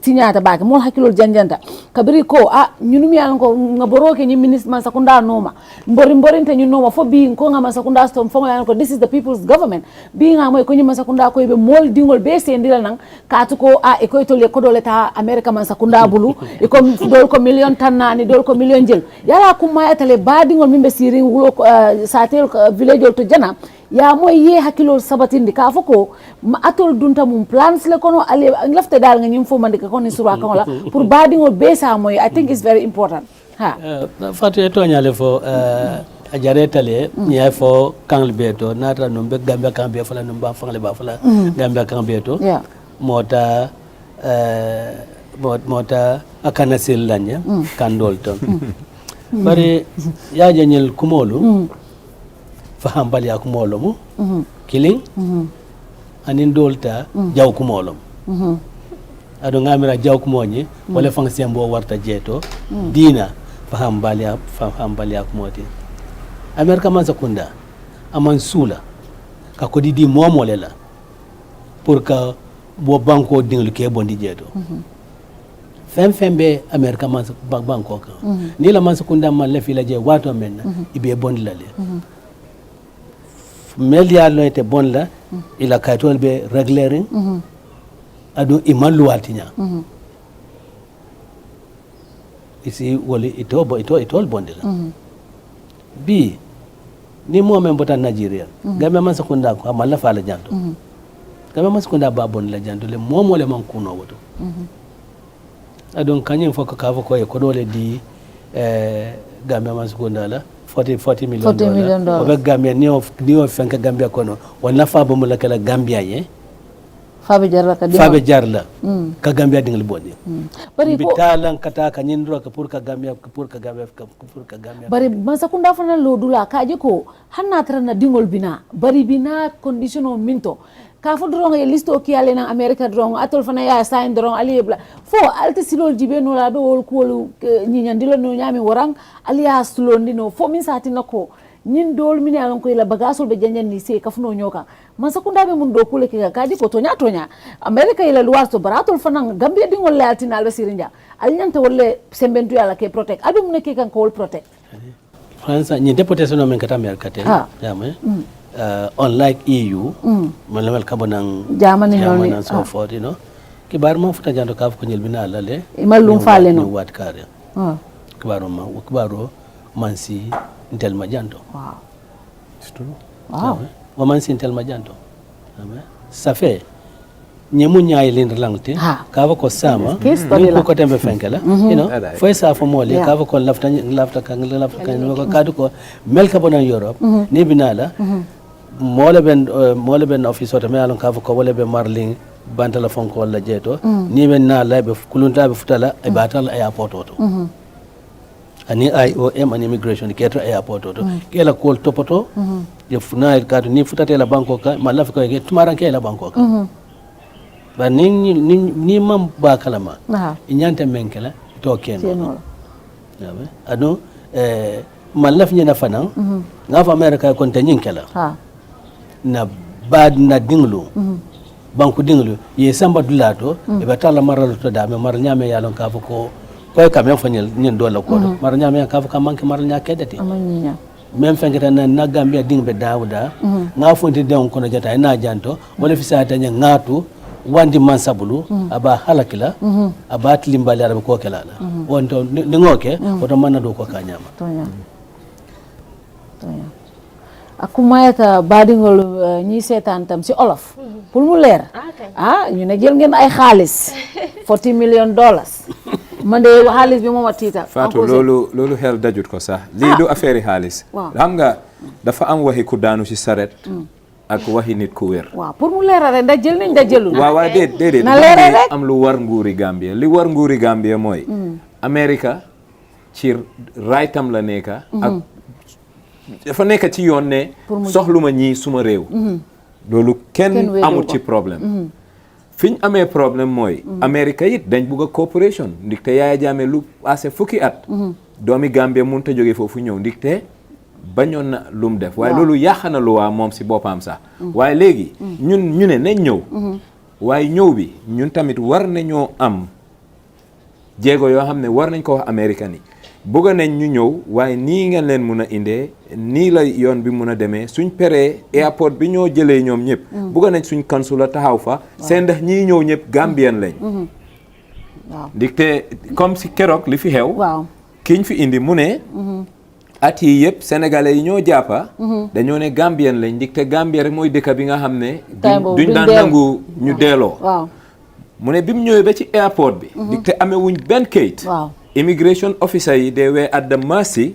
Speaker 14: tinyata bake mol hakilol janjanta kabiri ko ñunu mi yalan ko ngaboroke ñi ministre man sakunda noma mborinte ñu noma fo bi ko ngama sakunda stom fo yalan ko this is the people's government bi nga moy ko ñi man sakunda ko be mol dingol be sendila nang katu ko e ko to le ko dole ta America man sakunda bulu e ko dol ko million tanani dol ko million jël yala ko mayatale ba dingol mimbe siri wulo satel village to jana ya moy ye hakilo sabatindi ka foko atol dunta mum plans le kono ale lafte dal nga ñim fo mandi ka kono sura kan la pour badingol besa moy I think it's very important ha
Speaker 17: Fatou to nyale fo a jaretale ñay fo kangle beto nata no be Gambia kambe fala no ba fangle ba fala Gambia kambe to mota akana sel lanya kandol ton bare ya janyel kumolu fahambali ak molomu killing anin dolta jaw ku molom ado ngamira jaw ku moñi wala fonction bo warta jeto dina fahambali ak moti America man sakunda aman sula ka ko didi momole la pour que bo banko dinglu ke bondi jeto fembe America man banko ka ni la man sakunda man la fi la je wato men ibe bondi la le melia lo ete bon la ila kaytol be reglerin adu iman luwatinya isi woli itol bondi la bi ni mo men bota Nigeria gambe man sakunda ko amalla fala janto gambe man sakunda ba bon la janto le momo le man kuno woto adon kanyen foko ka foko e ko dole di gambe man sakunda la $40 million. Obe Gambia ni of fenka Gambia kono wala fa bo mulaka la Gambia ye.
Speaker 14: Fabe jarla ka
Speaker 17: Fabe jarla. Ka Gambia dingal bodi.
Speaker 14: Bari ko
Speaker 17: bitalan kata ka nyindro ka pour ka Gambia.
Speaker 14: Bari masakunda fana lodula kaje ko hanna tarana dingol bina. Bari bina condition o minto. Ka fo drong e listo ki ale na America drong atol fana ya sign drong ali bla. Fo alta silol jibe no la do wol ko nyinyandilo no nyami warang ali ya sulondi no fo min sati nako. Nyin dol mini alon ko ila bagasol be janjan ni se kafuno nyoka masakunda be mun do kule ke kadi ko tonya America ila luwasto baratol fanan Gambia dingol latin albe sirinja alnyanta wolle sembentu yala ke protect abi mun ke kan ko protect
Speaker 17: France ni deportation no men kata America te yame unlike EU man level kabonang
Speaker 14: Germany no
Speaker 17: so forth you know kibar mo futa jando kaf ko nyel bina la le
Speaker 14: malum fale no
Speaker 17: wat kare kibaro mansi intel majanto.
Speaker 14: Wow.
Speaker 17: It's true.
Speaker 14: Wow.
Speaker 17: Woman intel majanto. Ça fait nyemu nyaay len relangte kava ko sama ko tembe fenkela you know foi sa fo mole kava ko lafta kan ko kadu ko melka bona Europe ni binala mole ben office to me alon kava ko wala be marling bantala fon ko la jeto ni ben na la be kulunta be futala e batal airport auto ani IOM and immigration keto airport auto kela ko topoto ye funa kadu ni futate la banko ka malafi ko ke tumaran ke la banko ka ba ni mam ba kalama inyanta menkela to keno yabe ado malaf nyina fana ngafa America ko tanyin kela na bad na dinglu banku dinglu ye samba dulato e batala maral to da me mar nyame yalon ka ko koy kam fanyel nyen do la ko mar nyame ka ka manke mar nya kedati
Speaker 14: amanya
Speaker 17: même fengeta na Gambia dingbe dawda nga fonti den ko na jata na janto wala fi sa tanya ngatu wandi mansabulu aba halakila aba tlimbali arabe ko kelala wonto ni ngoke oto manna do ko kanyama
Speaker 14: tonya akumayata badingol ñi setan tam ci olof pour mu leer ñu ne jël ngeen ay xaalis $40 million man de xaalis bi moma tita
Speaker 15: Fatou lolu xel dajut ko sax li du affaire xaalis xam nga dafa am waxi ku daanu ci saret ak waxi nit ku wér
Speaker 14: waaw pour mu leerale ndax jël nañ da jëlul
Speaker 15: waaw déedéet
Speaker 14: na leerale rek
Speaker 15: am lu war nguuri Gambia li war nguuri Gambia mooy America ci rightam la nekka ak dafa nekk ci yoon ne soxluma ñii suma réew loolu kenn amul ci problème fiñ amee problème mooy America it dañ bugg a coopération ndik te Yaya Jammeh lu assez fukki at doomi Gambia mun ta jóge foofu ñëw ndik te bañoon na lu mu def waaye loolu yàq na lu waa moom si boppam sax waaye léegi ñu ne nañ ñëw waaye ñëw bi ñun tamit war nañoo am jéego yoo xam ne war nañ ko wax américain yi bëgg nañ ñu ñëw waaye nii ngeen leen mun a indee nii la yoon bi mun a demee suñ peree airport bi ñoo jëlee ñoom ñëpp bëgg nañ suñ consulat taxaw fa seen ndax ñii ñëw ñëpp Gambien lañ ndaxte comme si keroog li fi xew kiñ fi indi mu ne at yi yëpp sénégalais yi ñoo jàppa dañoo ne Gambien lañ ndaxte Gambie rek mooy dëkk bi nga xam ne duñ daan nangu ñu deeloo mu ne bi mu ñëwee ba ci airport bi ndaxte amee wuñ benn kayit immigration officer yi they were at the mercy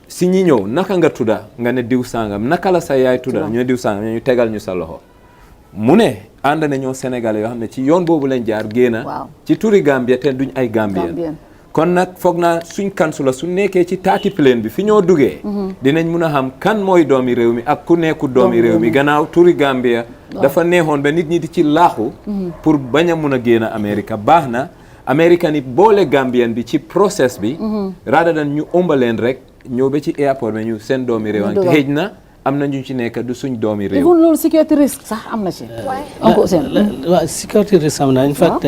Speaker 15: si ñi ñëw naka nga tudda nga ne diw sangam naka la sa yaay tudda ñu ne diw sangam ñu tegal ñu sa loxo mu ne ànd na ñoo sénégalais yoo xam ne ci yoon boobu lañ jaar génna ci turi Gambia te duñ ay Gambien kon nag foog naa suñ kansula su nekkee ci taati plane bi fi ñoo duggee dinañ mun a xam kan mooy doomi réew mi ak ku nekku doomi réew mi gannaaw turi Gambia dafa neexoon ba nit ñi di ci laaxu pour bañ a mun a génn Amérique baax na Américain yi boole Gambien bi ci process bi rather than ñu ëmbaleen rek ñëw ba ci airport bi ñu seen doomi réew te xëj na am na ñu ci nekk du suñ doomi réew
Speaker 14: loolu security risk sax am na ci
Speaker 17: waaw security risk am na in fact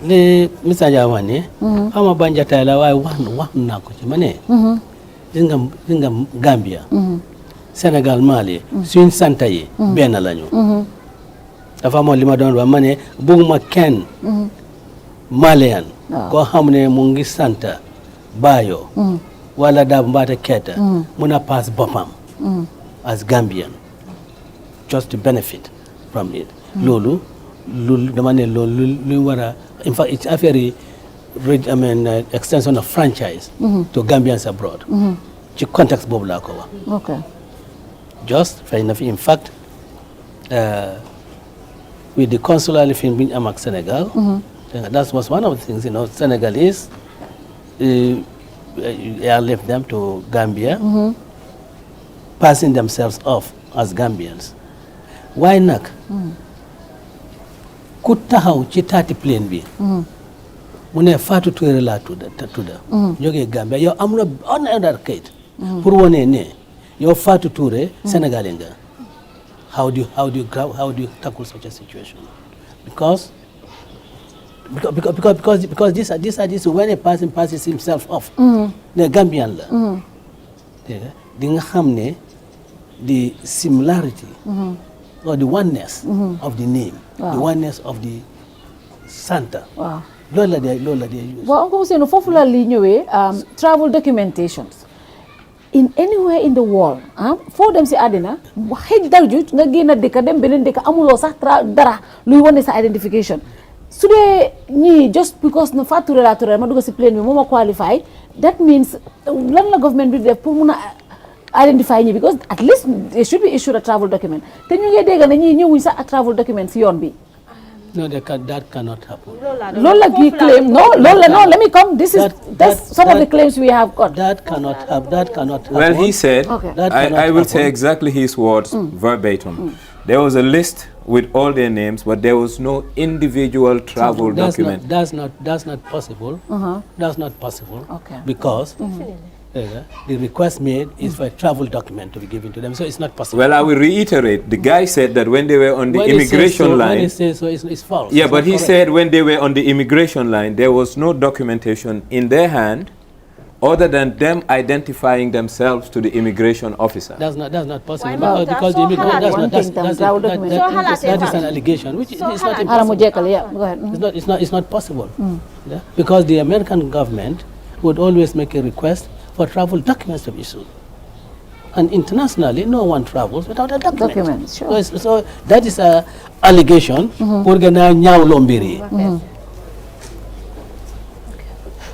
Speaker 17: li Mr. Jammeh ne xama banjataay la waaye wax naa ko ci ma ne gis nga Gambia Sénégal Mali suñ santa yi benn lañu dafa amoon li ma doon wax ma ne bëgguma kenn Malian koo xam ne mu ngi santa Bayo wala Dabo mbaate Keita mun a pass boppam as Gambian just to benefit from it loolu dama ne loolu lu war a in fact it's affaire extension of franchise to Gambians abroad ci contexte boobu laa ko wax.
Speaker 14: Okay.
Speaker 17: Just in fact with the consular living bi ñu am ak Sénégal. That was one of the things, Senegalese airlift them to Gambia, passing themselves off as Gambians. Why nag ku taxaw ci taati plane bi mu ne Fatou Touré laa tudda jógee Gambia yow amuloo on other kayit pour wone ne yow Fatou Touré Sénégalais nga. How do you tackle such a situation? Because these are when a person passes himself off, the Gambian la. Di nga xam ne the similarity or the oneness of the name, the oneness of the Santa. Loolu la dee use.
Speaker 14: Well, Uncle Ousainou foofu la li ñëwee travel documentations. In anywhere in the world foo dem si àddina xëj daljut nga génn dëkk dem beneen dëkk amuloo sax dara luy wane sa identification su dee ñii just because na Fatou Touré laa Touré ma dugg si plane bi moo ma qualify that means lan la government bi def pour mun a identify ñi because at least they should be issued a travel document te ñu ngi dégg ne ñii ñëwuñ sax a travel document si yoon bi.
Speaker 17: No, that cannot happen.
Speaker 14: Lola claim no. Let me come. That's some of the claims we have got.
Speaker 17: That cannot happen.
Speaker 15: Well, he said.
Speaker 14: Okay.
Speaker 15: I will say exactly his words verbatim. There was a list with all their names, but there was no individual travel document.
Speaker 17: That's not possible. That's not possible.
Speaker 14: Okay.
Speaker 17: Because. The request made is for a travel document to be given to them, so it's not possible.
Speaker 15: Well, I will reiterate. The guy said that when they were on the immigration line...
Speaker 17: When he says so, it's false.
Speaker 15: Yeah, but he said when they were on the immigration line, there was no documentation in their hand other than them identifying themselves to the immigration officer.
Speaker 17: That's not possible. Because the immigration... That is an allegation, which is not impossible. It's not possible. Yeah? Because the American government would always make a request for travel documents to be issued. And internationally, no one travels without a document.
Speaker 14: Sure.
Speaker 17: So that is an allegation. We're going to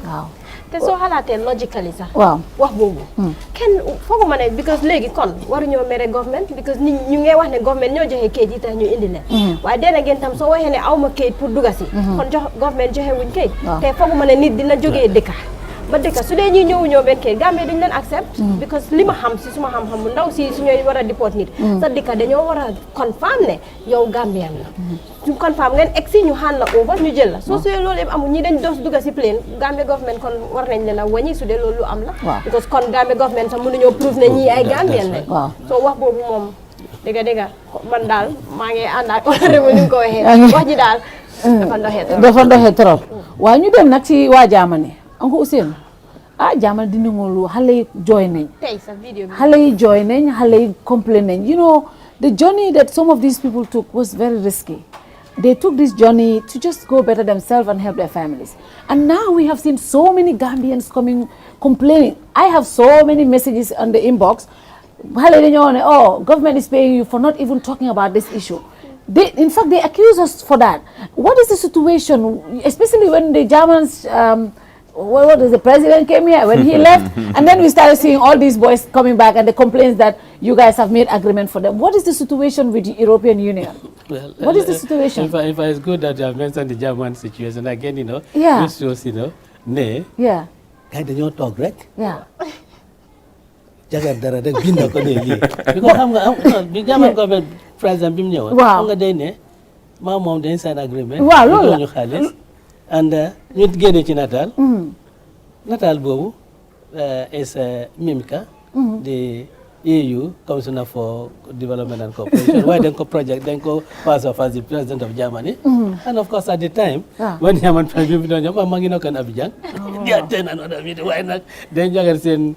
Speaker 16: Wow. te soo xalaatee logically sax.
Speaker 14: waaw
Speaker 16: wax boobu. kenn foogu ma ne because léegi kon waruñoo mere government because nit ñu ngi wax ne government ñoo joxe kayit yi tax ñu indi leen. waaye dee na ngeen tam soo waxee ne aw ma kayit pour dugga si. kon government joxe wuñ kayit. te foogu ma ne nit dina jógee dëkka ba dëkka su dee ñuy ñëwuñoo benn kayit Gambie dañ leen accept. because li ma xam si suma xam-xam bu ndaw si su ñooy war a deport nit. sa dëkka dañoo war a confirm ne yow Gambien la. ñu confirm ngeen egg si ñu xaan la over ñu jël la soo suyee loolu yëpp amul ñi dañ dos dugga si plane Gambie government kon war nañ leen a wàññi su dee loolu lu am la. because kon Gambie government sax mënuñoo prove ne ñii ay Gambien lañ. soo wax boobu moom dëgg man daal maa ngi ànd ak honorable ni nga ko waxee. wax ji daal
Speaker 14: dafa ndoxee trop. waaw ñu dem nag ci waa Germany Uncle Ousainou Germany dina ngolu xale yi jooy nañ.
Speaker 16: tey sa video bi
Speaker 14: xale yi jooy nañ xale yi complain nañ you know the journey that some of these people took was very risky. They took this journey to just go better themselves and help their families. And now we have seen so many Gambians coming complaining. I have so many messages on the inbox. Oh, government is paying you for not even talking about this issue. In fact, they accuse us for that. What is the situation, especially when the Germans, the president came here, when he left, and then we started seeing all these boys coming back and the complaints that you guys have made agreement for them. What is the situation with the European Union?
Speaker 17: Well,
Speaker 14: what is the situation?
Speaker 17: If it's good that you have mentioned the German situation again,
Speaker 14: yeah.
Speaker 17: This shows, ne.
Speaker 14: Yeah.
Speaker 17: Kaya dañoo toog rek.
Speaker 14: Yeah.
Speaker 17: Jagar dara rek binda ko ne lii. Because xam nga bi German government president bi mu ñëwoon.
Speaker 14: Waaw
Speaker 17: xam nga day ne moom dañ sign agreement.
Speaker 14: Waaw loolu la
Speaker 17: ñu xaalis. And ñu génne ci nataal. Nataal boobu is Mimika. The EU Commissioner for Development and Cooperation. Why then project then pass off as the president of Germany. And of course at the time when German president Mangino can Abidjan, they attend another meeting. Why not? Then you can send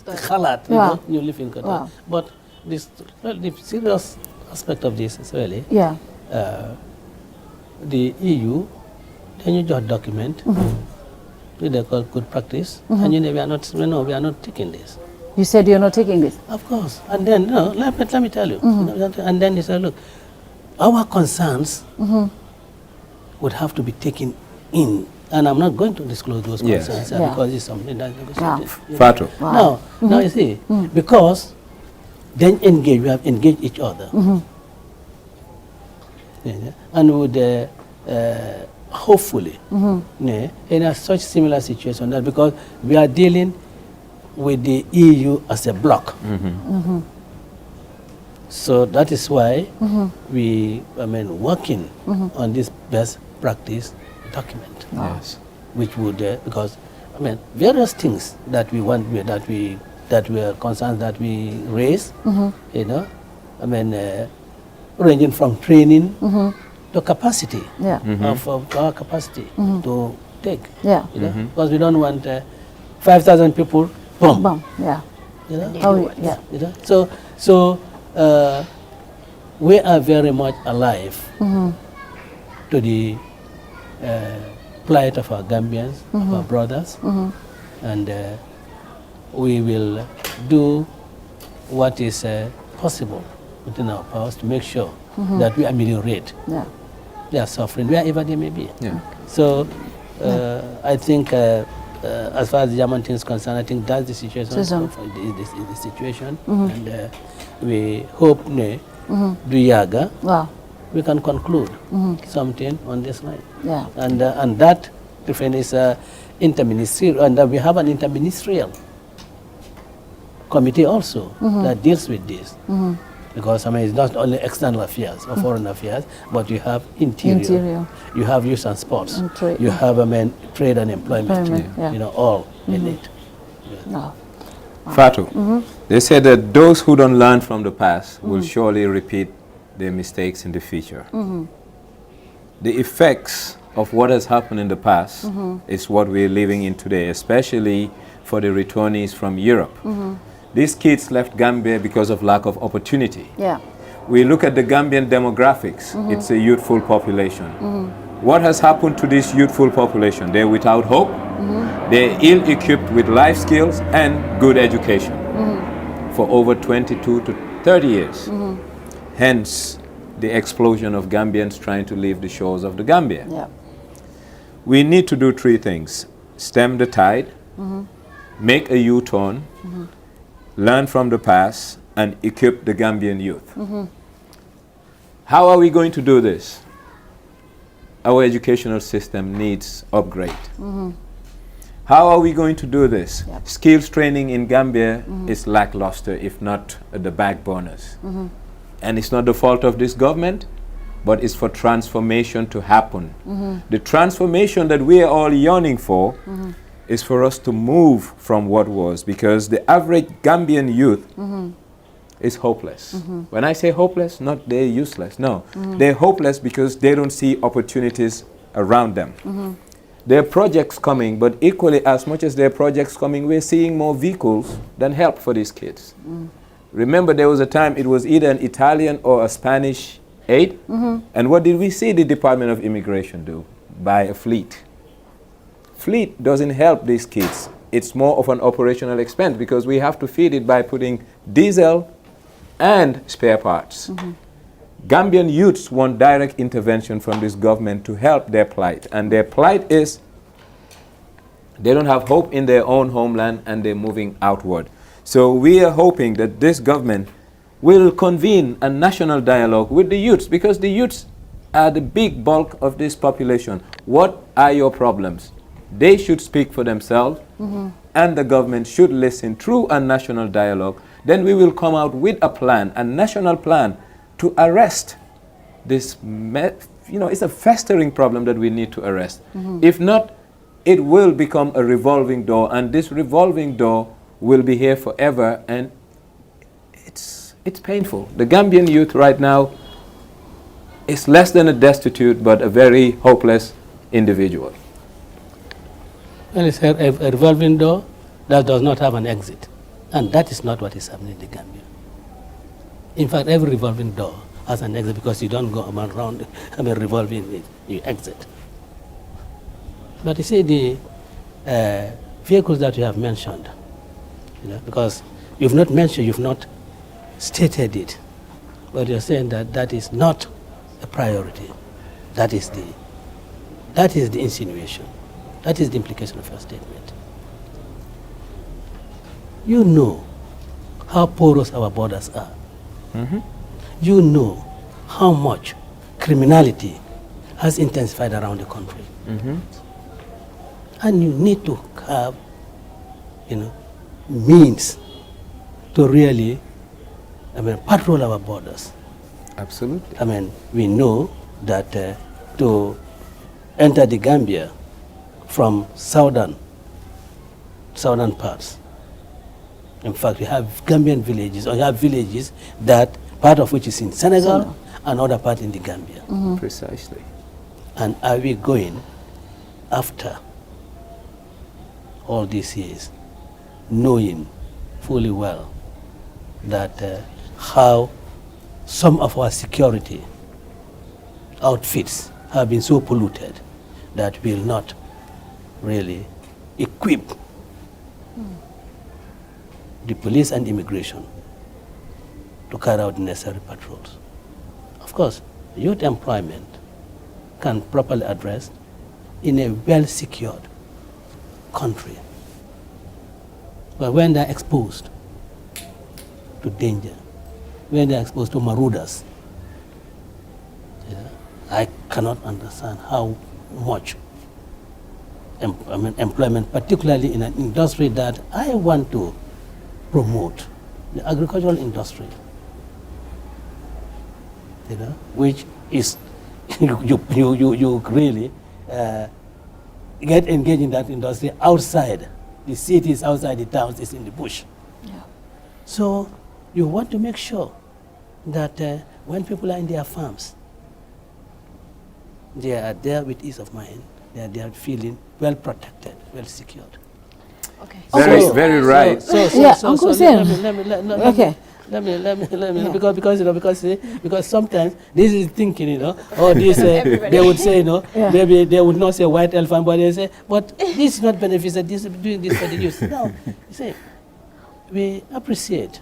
Speaker 17: Khalat, you live in Qatar. But the serious aspect of this is really the EU then you just document they call good practice and we are not taking this.
Speaker 14: You said you're not taking this?
Speaker 17: Of course. And then, let me tell you. And then they said, look, our concerns would have to be taken in And I'm not going to disclose those
Speaker 15: Yes.
Speaker 17: concerns
Speaker 14: Yeah.
Speaker 17: because it's something that's negotiated.
Speaker 15: Fatou.
Speaker 17: Now, now you see, because then we have engaged each other. Yeah, and would hopefully in a such similar situation, that because we are dealing with the EU as a bloc. So that is why we, working on this best practice document.
Speaker 15: Yes.
Speaker 17: Which would, because, various things that we want, that we are concerned that we raise, ranging from training to capacity, of our capacity to take. Because we don't want 5,000 people, boom. So we are very much alive to the plight of our Gambians, of our brothers, and we will do what is possible within our powers to make sure that we ameliorate their suffering wherever they may be. So I think as far as the German thing is concerned, I think that's the situation. The situation, and we hope we can conclude something on this line. And that is interministerial, and we have an interministerial committee also that deals with this. Because it's not only external affairs or foreign affairs, but you have interior. You have youth and sports, you have trade and employment, all in it.
Speaker 15: Fatou, they say that those who don't learn from the past will surely repeat their mistakes in the future. The effects of what has happened in the past is what we're living in today, especially for the returnees from Europe. These kids left Gambia because of lack of opportunity. We look at the Gambian demographics, it's a youthful population. What has happened to this youthful population? They're without hope, they're ill-equipped with life skills and good education for over 22 to 30 years. Hence, the explosion of Gambians trying to leave the shores of the Gambia. We need to do three things: stem the tide, make a U-turn, learn from the past, and equip the Gambian youth. How are we going to do this? Our educational system needs upgrade. How are we going to do this? Skills training in Gambia is lackluster, if not the backboners. And it's not the fault of this government, but it's for transformation to happen. The transformation that we are all yearning for is for us to move from what was, because the average Gambian youth is hopeless. When I say hopeless, not they're useless, no. They're hopeless because they don't see opportunities around them. There are projects coming, but equally as much as there are projects coming, we're seeing more vehicles than help for these kids. Remember, there was a time it was either an Italian or a Spanish aid, and what did we see the Department of Immigration do? Buy a fleet. Fleet doesn't help these kids. It's more of an operational expense because we have to feed it by putting diesel and spare parts. Gambian youths want direct intervention from this government to help their plight. And their plight is they don't have hope in their own homeland and they're moving outward. So we are hoping that this government will convene a national dialogue with the youths, because the youths are the big bulk of this population. What are your problems? They should speak for themselves, and the government should listen through a national dialogue. Then we will come out with a plan, a national plan, to arrest this, it's a festering problem that we need to arrest. If not, it will become a revolving door, and this revolving door will be here forever, and it's painful. The Gambian youth right now is less than a destitute, but a very hopeless individual.
Speaker 17: And it's a revolving door that does not have an exit. And that is not what is happening in the Gambia. In fact, every revolving door has an exit, because you don't go around revolving it, you exit. But you see, the vehicles that you have mentioned, because you've not stated it, but you're saying that that is not a priority. That is the insinuation. That is the implication of your statement. You know how porous our borders are. You know how much criminality has intensified around the country. And you need to have, means to really, patrol our borders.
Speaker 15: Absolutely.
Speaker 17: We know that to enter the Gambia from southern parts, in fact, we have Gambian villages, or you have villages that part of which is in Senegal, another part in the Gambia.
Speaker 15: Precisely.
Speaker 17: And are we going after all these years, knowing fully well that how some of our security outfits have been so polluted that will not really equip the police and immigration to carry out the necessary patrols? Of course, youth employment can properly address in a well-secured country. But when they're exposed to danger, when they're exposed to marauders, I cannot understand how much employment, particularly in an industry that I want to promote, the agricultural industry, which is you really get engaged in that industry outside the cities, outside the towns, is in the bush. So you want to make sure that when people are in their farms, they are there with ease of mind, they are feeling well protected, well secured.
Speaker 15: Very right.
Speaker 17: Because sometimes this is thinking, this they would say, maybe they would not say white elephant, but they say, but this is not beneficial, this is doing this for the youth. No, you see, we appreciate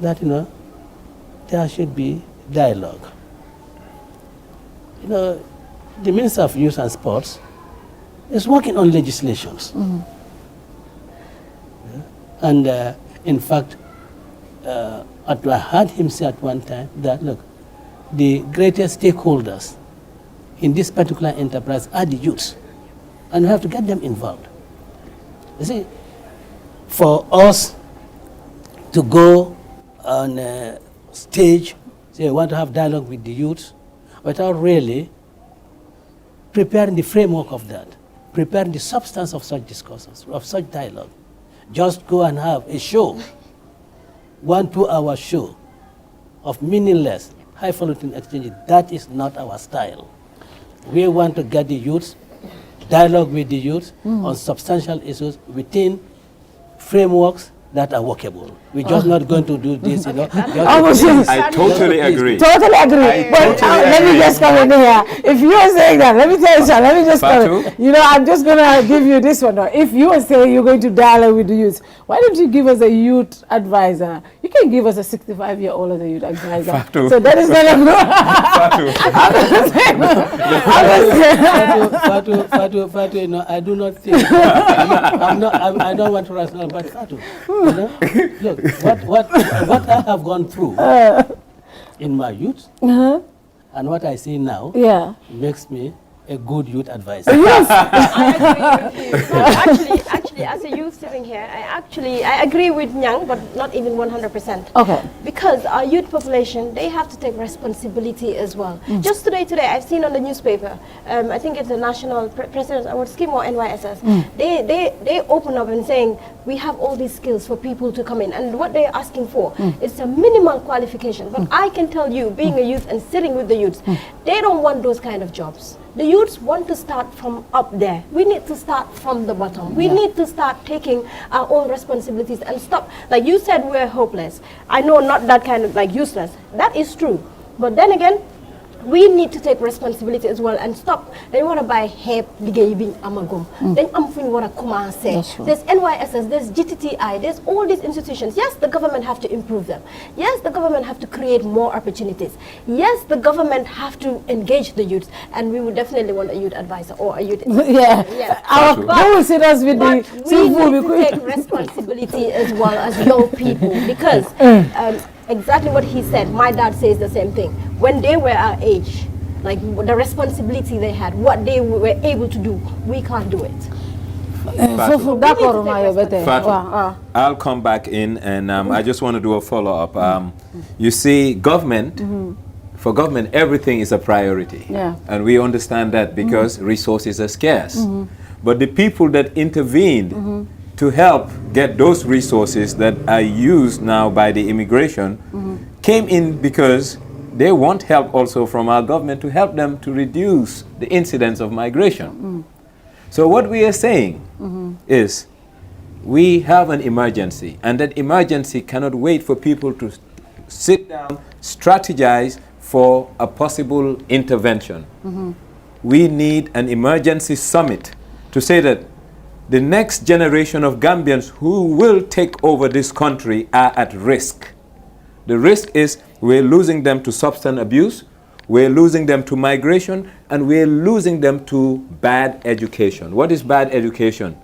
Speaker 17: that, there should be dialogue. The Minister of Youth and Sports is working on legislations. And in fact, I heard him say at one time that, look, the greatest stakeholders in this particular enterprise are the youths, and we have to get them involved. You see, for us to go on a stage, say we want to have dialogue with the youths, without really preparing the framework of that, preparing the substance of such discourses, of such dialogue. Just go and have a show, 1-2 hour show of meaningless, highfalutin exchanges. That is not our style. We want to get the youths, dialogue with the youths on substantial issues within frameworks that are workable. We're just not going to do this,
Speaker 15: I totally agree.
Speaker 14: Totally agree. But let me just come in here. If you are saying that, let me tell you something. Let me just come in. I'm just going to give you this one. If you are saying you're going to dialogue with the youth, why don't you give us a youth advisor? You can give us a 65-year-old as a youth advisor.
Speaker 15: Fatu.
Speaker 14: So that is not a
Speaker 17: Fatu, I do not think. I don't want to rationalize, but Fatu. Look, what I have gone through in my youth and what I see now makes me a good youth advisor.
Speaker 16: Yes. I agree with you. Actually, as a youth sitting here, I agree with Nyang, but not even 100%.
Speaker 14: Okay.
Speaker 16: Because our youth population, they have to take responsibility as well. Just today, I've seen on the newspaper, I think it's the National President's Award Scheme or NYSS, they open up and saying, we have all these skills for people to come in, and what they're asking for is a minimal qualification. But I can tell you, being a youth and sitting with the youths, they don't want those kind of jobs. The youths want to start from up there. We need to start from the bottom. We need to start taking our own responsibilities and stop. Like you said, we're hopeless. I know not that kind of useless. That is true. But then again, we need to take responsibility as well and stop. They want to buy help giving amagum. Then want to commencer. There's NYSS, there's GTTI, there's all these institutions. Yes, the government have to improve them. Yes, the government have to create more opportunities. Yes, the government have to engage the youth, and we would definitely want a youth advisor or a youth.
Speaker 14: Our who will sit us with the
Speaker 16: we need to take responsibility as well as young people, because exactly what he said, my dad says the same thing. When they were our age, like the responsibility they had, what they were able to do, we can't do it.
Speaker 15: I'll come back in, and I just want to do a follow-up. You see, government, for government, everything is a priority. And we understand that because resources are scarce. But the people that intervened to help get those resources that are used now by the immigration came in because they want help also from our government to help them to reduce the incidence of migration. So what we are saying is we have an emergency, and that emergency cannot wait for people to sit down, strategize for a possible intervention. We need an emergency summit to say that the next generation of Gambians who will take over this country are at risk. The risk is we're losing them to substance abuse, we're losing them to migration, and we're losing them to bad education. What is bad education?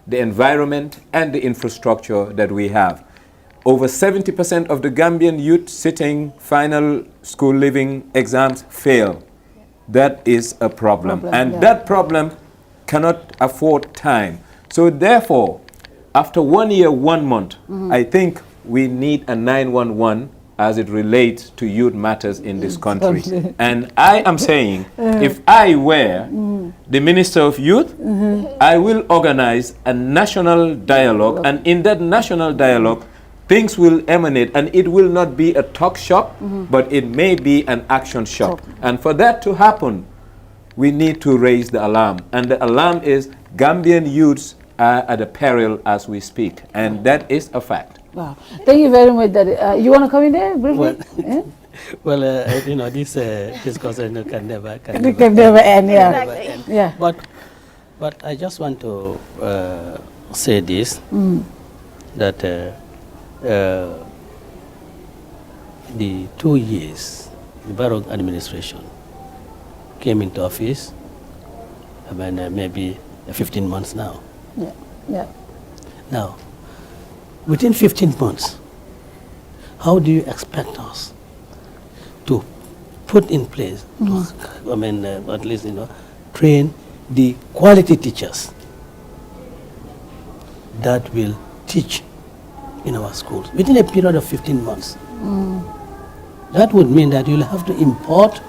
Speaker 15: The environment and the infrastructure that we have. Over 70% of the Gambian youth sitting final school living exams fail. That is a problem. And that problem cannot afford time. So therefore, after 1 year, 1 month, I think we need a 911 as it relates to youth matters in this country. And I am saying, if I were the Minister of Youth, I will organize a national dialogue, and in that national dialogue, things will emanate, and it will not be a talk shop, but it may be an action shop. And for that to happen, we need to raise the alarm. And the alarm is Gambian youths are at a peril as we speak. And that is a fact.
Speaker 14: Wow. Thank you very much. You want to come in there briefly?
Speaker 17: Well, you know, this discussion can never
Speaker 14: end. Yeah.
Speaker 17: But I just want to say this, that the 2 years the Barrow administration came into office, I mean, maybe 15 months now.
Speaker 14: Yeah.
Speaker 17: Now, within 15 months, how do you expect us to put in place, I mean, at least, train the quality teachers that will teach in our schools within a period of 15 months? That would mean that you'll have to import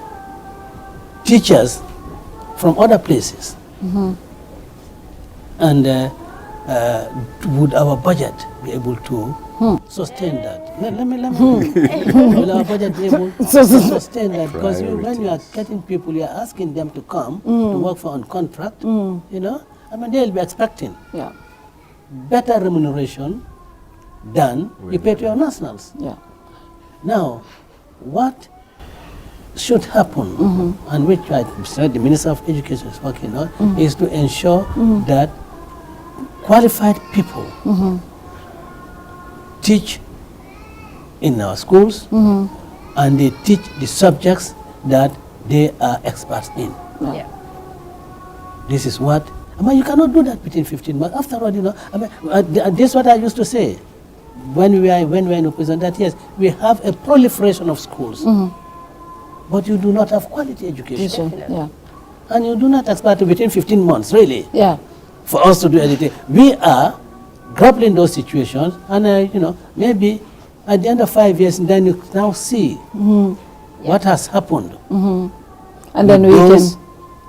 Speaker 17: teachers from other places. And would our budget be able to sustain that? Let me. Will our budget be able to sustain that? Because when you are getting people, you are asking them to come to work for on contract. I mean, they'll be expecting better remuneration than you pay to your nationals. Now, what should happen, and which I said the Minister of Education is working on, is to ensure that qualified people teach in our schools, and they teach the subjects that they are experts in. This is what, I mean, you cannot do that within 15 months. After all, I mean, this is what I used to say when we were in opposition, that yes, we have a proliferation of schools, but you do not have quality education. And you do not expect within 15 months, really, for us to do anything. We are grappling those situations, and maybe at the end of 5 years, and then you now see what has happened.
Speaker 14: And then we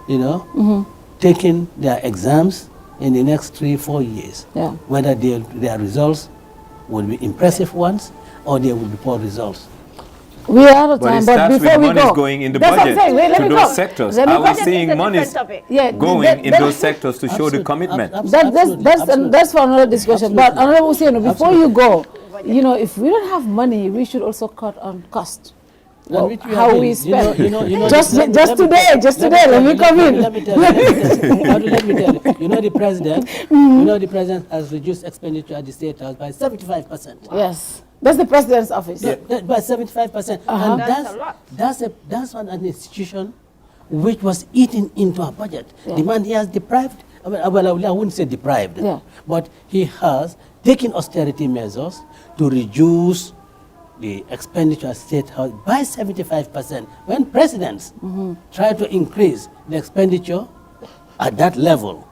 Speaker 17: can, taking their exams in the next 3-4 years, whether their results will be impressive ones or they will be poor results.
Speaker 14: We are out of time, but before we go,
Speaker 15: going in the budget to those sectors. Are we seeing money going in those sectors to show the commitment?
Speaker 14: That's for another discussion. But Hon Ousainou, before you go, if we don't have money, we should also cut on cost. how we spend. Just today, let me come in.
Speaker 17: Let me tell you. You know the president has reduced expenditure at the State House by 75%.
Speaker 14: Yes. That's the president's office.
Speaker 17: Yeah, by 75%. And that's an institution which was eaten into our budget. The man he has deprived, well, I wouldn't say deprived, but he has taken austerity measures to reduce the expenditure at State House by 75%. When presidents try to increase the expenditure at that level,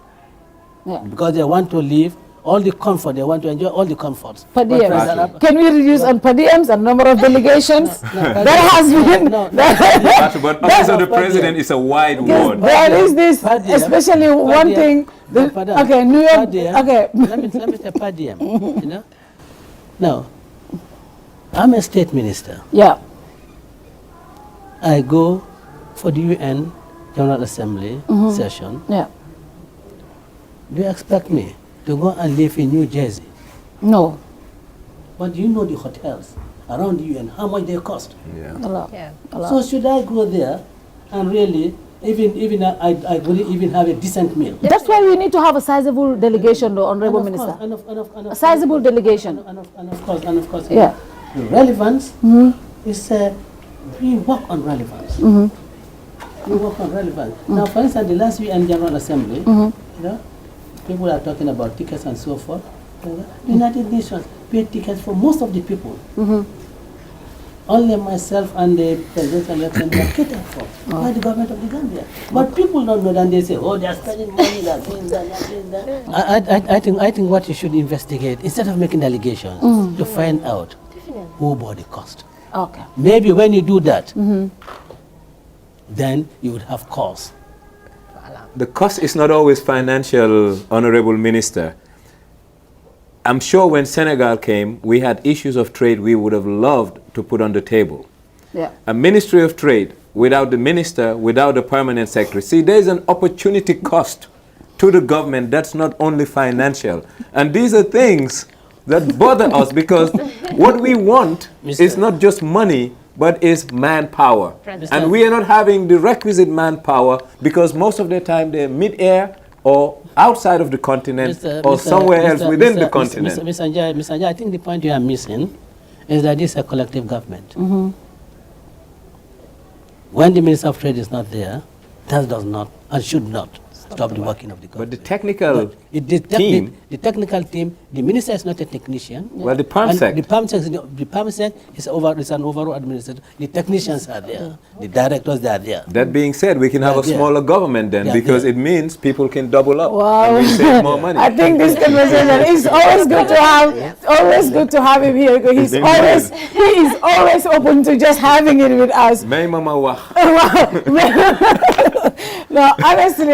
Speaker 17: because they want to live all the comfort, they want to enjoy all the comforts.
Speaker 14: Per diem. Can we reduce on per diems and number of delegations? That has been...
Speaker 15: But office of the president is a wide word.
Speaker 14: There is this, especially one thing... Okay, New York... Okay.
Speaker 17: Let me say per diem, you know? Now, I'm a state minister.
Speaker 14: Yeah.
Speaker 17: I go for the UN General Assembly session.
Speaker 14: Yeah.
Speaker 17: Do you expect me to go and live in New Jersey?
Speaker 14: No.
Speaker 17: But you know the hotels around the UN, how much they cost?
Speaker 14: A lot. A lot.
Speaker 17: So should I go there and really, even I wouldn't even have a decent meal?
Speaker 14: That's why we need to have a sizable delegation, though, Honorable Minister. A sizable delegation.
Speaker 17: And of course,
Speaker 14: yeah.
Speaker 17: The relevance is we work on relevance. We work on relevance. Now, for instance, the last UN General Assembly, you know, people are talking about tickets and so forth. The United Nations paid tickets for most of the people. Only myself and the president election were catered for by the government of the Gambia. But people don't know that. They say, oh, they are spending money, they are doing that. I think what you should investigate, instead of making allegations, to find out who bore the cost.
Speaker 14: Okay.
Speaker 17: Maybe when you do that, then you would have cause.
Speaker 15: The cost is not always financial, Honorable Minister. I'm sure when Senegal came, we had issues of trade we would have loved to put on the table.
Speaker 14: Yeah.
Speaker 15: A Ministry of Trade, without the minister, without the permanent secretary. See, there's an opportunity cost to the government that's not only financial. And these are things that bother us because what we want is not just money, but is manpower. And we are not having the requisite manpower because most of the time they're mid-air or outside of the continent or somewhere else within the continent.
Speaker 17: Mr. Njai, I think the point you are missing is that this is a collective government. When the Minister of Trade is not there, that does not and should not stop the working of the government.
Speaker 15: But the technical
Speaker 17: team, the technical team, the minister is not a technician.
Speaker 15: Well, the PAMSEC.
Speaker 17: The PAMSEC is an overall administrator. The technicians are there. The directors, they are there.
Speaker 15: That being said, we can have a smaller government then because it means people can double up
Speaker 14: Wow.
Speaker 15: and we save more money.
Speaker 14: I think this conversation is always good to have. Always good to have him here because he is always open to just having it with us.
Speaker 15: May mama wah.
Speaker 14: No, honestly,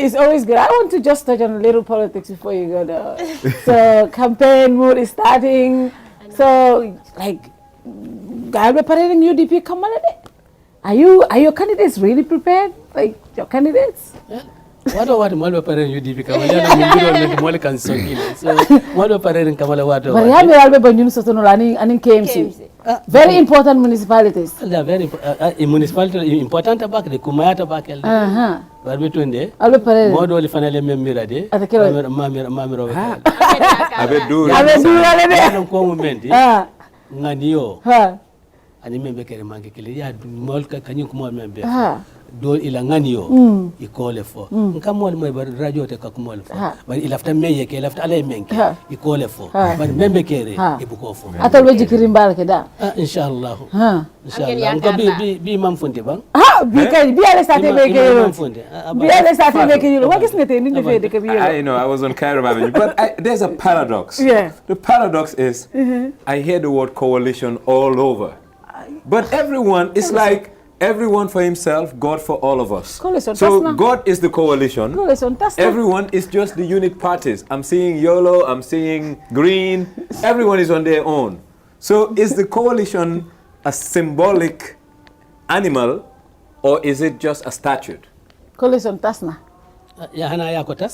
Speaker 14: it's always good. I want to just touch on a little politics before you go there. So campaign mood is starting. So like, I'm preparing UDP. Come on, are your candidates really prepared? Like your candidates?
Speaker 17: What Malo Parent UDP Kamala can so Malo Parent Kamala water.
Speaker 14: But I have a new Sotonolani and KMC. Very important municipalities.
Speaker 17: They are very municipality important about the Kumayata Bakel. But between there,
Speaker 14: I'll be parade.
Speaker 17: Model finally Mirade. Mamiro. Nganio. And remember Keremanki, yeah, Molka, can you come on, member? Do ilanganio, you call it for. Come on, my radio take a kumol for. But he left a make, he left a lemenke, you call it for. But member carry, he book for.
Speaker 14: I thought you could embark that.
Speaker 17: Inshallah. Inshallah. Be Mamfundi bang.
Speaker 14: Because be a starting making. Be a starting making. What is it in the way?
Speaker 15: I know, I was on Cairo Avenue, but there's a paradox.
Speaker 14: Yeah.
Speaker 15: The paradox is, I hear the word coalition all over. But everyone is like everyone for himself, God for all of us. So God is the coalition. Everyone is just the unit parties. I'm seeing yellow, I'm seeing green. Everyone is on their own. So is the coalition a symbolic animal or is it just a statute?
Speaker 14: Coalition tasna.
Speaker 17: Yahana yakotas.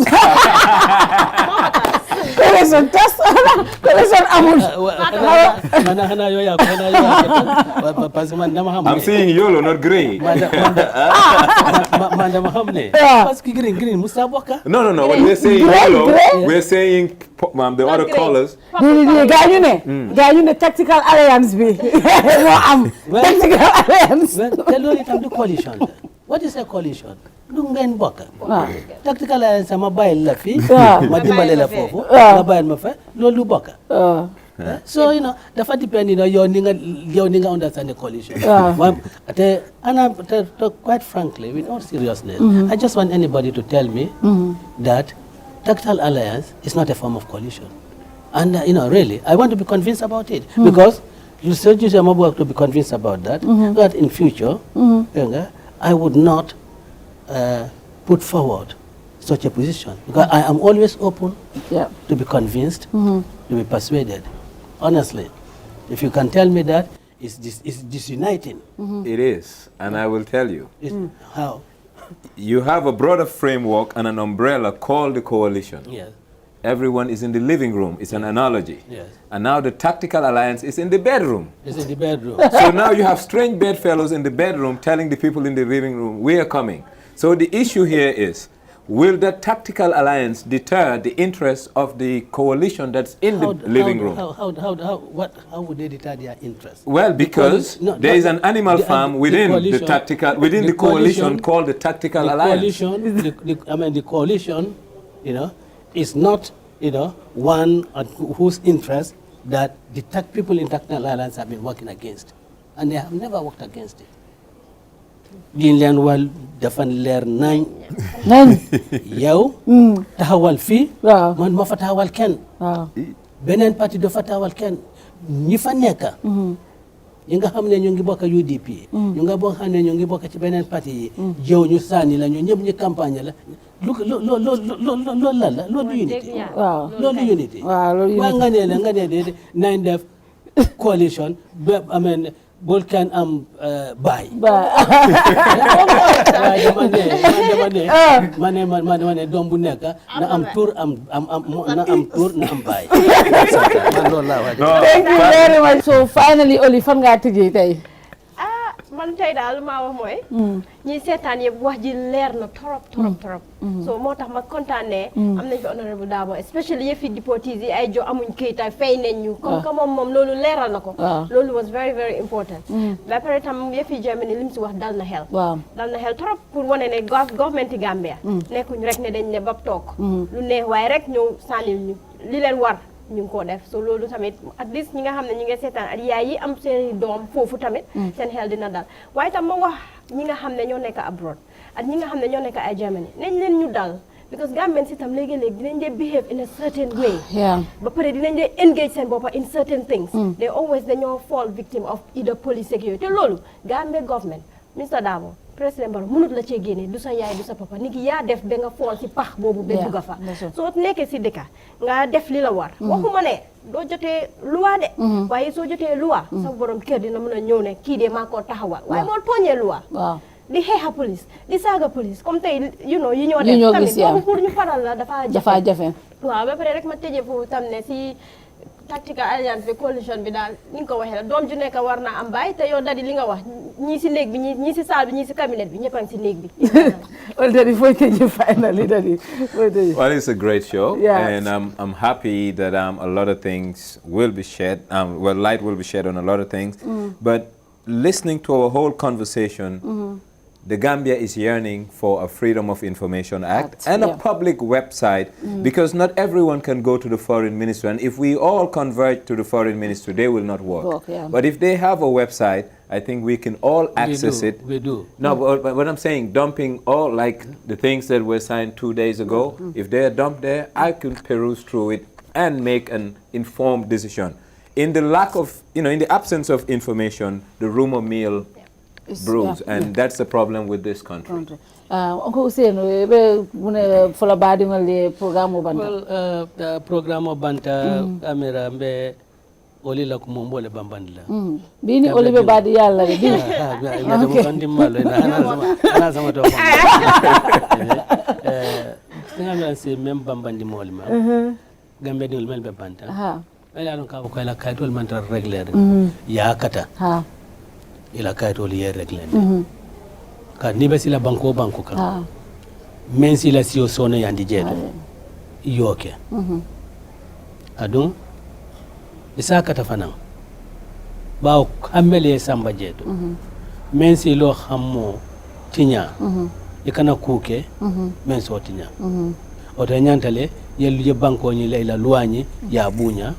Speaker 14: coalition tas coalition amul.
Speaker 15: I'm seeing yellow, not green.
Speaker 17: Green Musa Boka.
Speaker 15: No. When we're saying yellow, we're saying the other colors.
Speaker 14: The tactical alliance be. Tactical alliance.
Speaker 17: Tell you can do coalition. What is a coalition? Lungen Boka. Tactical alliance am mobile lafi. Madimale la fofu. Mobile mafa. Lolu Boka. So the fact depending on your ninga understand the coalition. And quite frankly, with all seriousness, I just want anybody to tell me that tactical alliance is not a form of coalition. And really, I want to be convinced about it because researchers are able to be convinced about that. That in future, I would not put forward such a position because I am always open to be convinced, to be persuaded. Honestly, if you can tell me that, it's disuniting.
Speaker 15: It is, and I will tell you.
Speaker 17: How?
Speaker 15: You have a broader framework and an umbrella called the coalition.
Speaker 17: Yes.
Speaker 15: Everyone is in the living room. It's an analogy.
Speaker 17: Yes.
Speaker 15: And now the tactical alliance is in the bedroom.
Speaker 17: It's in the bedroom.
Speaker 15: So now you have strange bedfellows in the bedroom telling the people in the living room, we are coming. So the issue here is, will the tactical alliance deter the interests of the coalition that's in the living room?
Speaker 17: How would they deter their interests?
Speaker 15: Well, because there is an animal farm within the coalition called the tactical alliance.
Speaker 17: The coalition, is not, one whose interest that the people in tactical alliance have been working against, and they have never worked against it. Ginland wal dafan leer nañ yow taxawal fi man ma fa taxawal kenn beneen parti do fa taxawal kenn ñi fa nekk ñi nga xam ne ñu ngi bokk UDP ñu nga bokk xam ne ñu ngi bokk ci beneen parti yi jëw ñu sànni la ñu ñëpp ñu campagne la loolu unity loolu unity waaw nga ne de nañ def coalition bol can buy. Mane dom bu nekk na am tour na am buy.
Speaker 14: Thank you very much. So finally, Oli, fan nga tijji tey.
Speaker 16: Man tey daal maa wax mooy ñi seetaan yëpp wax ji leer na torop so moo tax ma kontaan ne am nañ fi honorable Darboe especially yëfi deportees yi ay jo amuñ këyit ay fay nañ ñu comme que moom loolu leeral na ko loolu was very very important ba pare tam yëfi Germany li mu si wax dal na xel torop pour wane ne government yi Gambia nekkuñ rek ne dañ ne ba toog lu neex waaye rek ñëw sànnil ñu li leen war ñu ngi ko def so loolu tamit at least ñi nga xam ne ñu ngi seetaan at yaay yi am seen doom foofu tamit seen xel dina dal waaye tam ma wax ñi nga xam ne ñoo nekk abroad ak ñi nga xam ne ñoo nekk ay Germany nañ leen ñu dal because Gambians si tam léegi-léegi dinañ dee behave in a certain way ba pare dinañ dee engage seen boppa in certain things they always dañoo fall victim of either police security te loolu Gambia government Mr. Darboe président Barrow mënut la cee génne du sa yaay du sa papa nit ki yaa def ba nga fool si pax boobu ba dugga fa soo nekkee si dëkka nga def li la war waxuma ne doo jotee loi de waaye soo jotee loi sa borom kër dina mën a ñëw ne kii de maa ko taxawal waaye moo tooñee loi di xeexa police di saaga police comme tey yi ñoo def tamit boobu pour ñu faral la dafa jafe waaw ba pare rek ma tëjee foofu tam ne si tactical alliance bi coalition bi daal ni nga ko waxee la doom ju nekk war naa am baay te yow dadi li nga wax ñii si néeg bi ñii si salle bi ñii si cabinet bi ñëpp a ngi si néeg bi.
Speaker 15: Well, it's a great show, and I'm happy that a lot of things will be shed. Light will be shed on a lot of things. But listening to our whole conversation, the Gambia is yearning for a Freedom of Information Act and a public website because not everyone can go to the foreign ministry. And if we all converge to the foreign ministry, they will not work. But if they have a website, I think we can all access it.
Speaker 17: We do.
Speaker 15: No, but what I'm saying, dumping all like the things that were signed 2 days ago, if they are dumped there, I can peruse through it and make an informed decision. In the lack of, in the absence of information, the rumor mill brews, and that's the problem with this country.
Speaker 14: Uncle Ousainou, we follow the program banta.
Speaker 17: Well, the program banta camera mbe oli la kumombole bambandla.
Speaker 14: Bini oli be badi yalla de.
Speaker 17: Okay. Ana sama to. Ngam se mem bambandi molma. Gambia dul mel be banta ila non ka ko ila kaytol man tar régler ya kata ila kaytol ye régler ka ni be sila banko ka men sila siyo sono yandi jeedo yoke adun isa kata fanan bawo kamele samba jeedo men silo xammo tinya ikana kuke men so tinya o ta nyantale yelu je banko ni layla luani ya bunya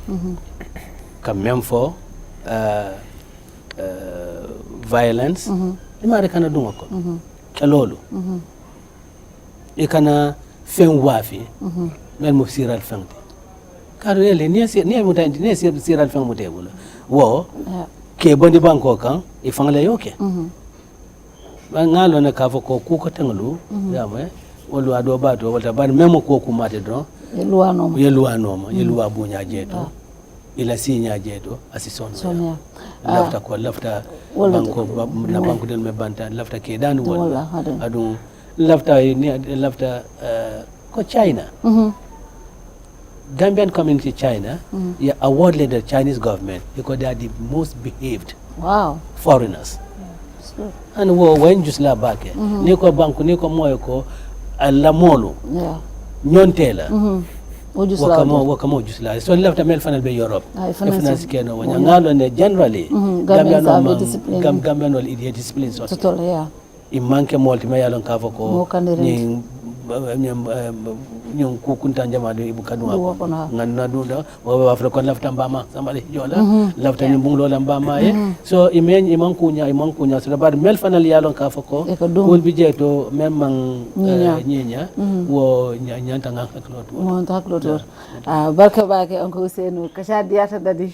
Speaker 17: kam même fo violence imare kana dungo ko kelolu ikana fen wafi mel mo siral fengti kadu ele ni mutandi ni siral feng mutebula wo ke bondi banko kan e fangale yoke ngalo na kafo ko ko tenglu yamwe wolu ado bato wala ban memo ko ku mate don yeluwa bunya jeto ila sinya jeto asison lafta ko lafta banko na banko del me banta lafta ke dan wala adu lafta ni lafta ko China Gambian community China awarded the Chinese government because they are the most behaved foreigners and when just la bake ni ko banko ni ko moyo ko alla molu nyontela wakamo jusla so lafta mel fanal be Europe finance keno wanya ngalo ne generally Gambian wal idiot discipline so imanke molti ma yalon kafo ko ni nyong kukunta jamado ibu kadwa nganna dunda wa afra kon lafta mbama sambale jola lafta nyumbung lola mbama so imang kunya so bar mel fanal yalon ka fako kul bijeto memang nyinya wo nyanta ngakloto
Speaker 14: barka bake onko Ousainou kasha diata dadi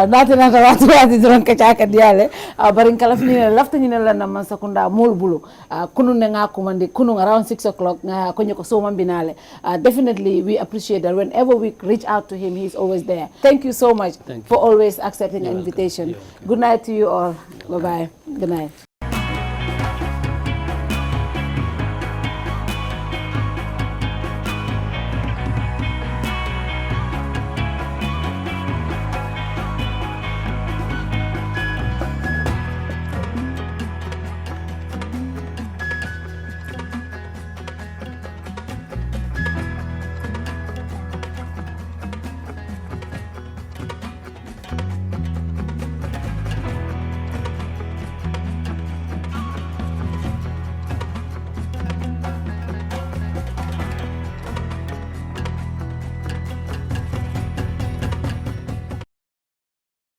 Speaker 14: natina ta wati dron kacha ka diale barin kala fini lafta nyina la na sakunda mol bulu kunu nga kumandi kunu around 6 o'clock konyo ko so mambinale definitely we appreciate that whenever we reach out to him he's always there. Thank you so much for always accepting an invitation. Good night to you all. Bye bye. Good night.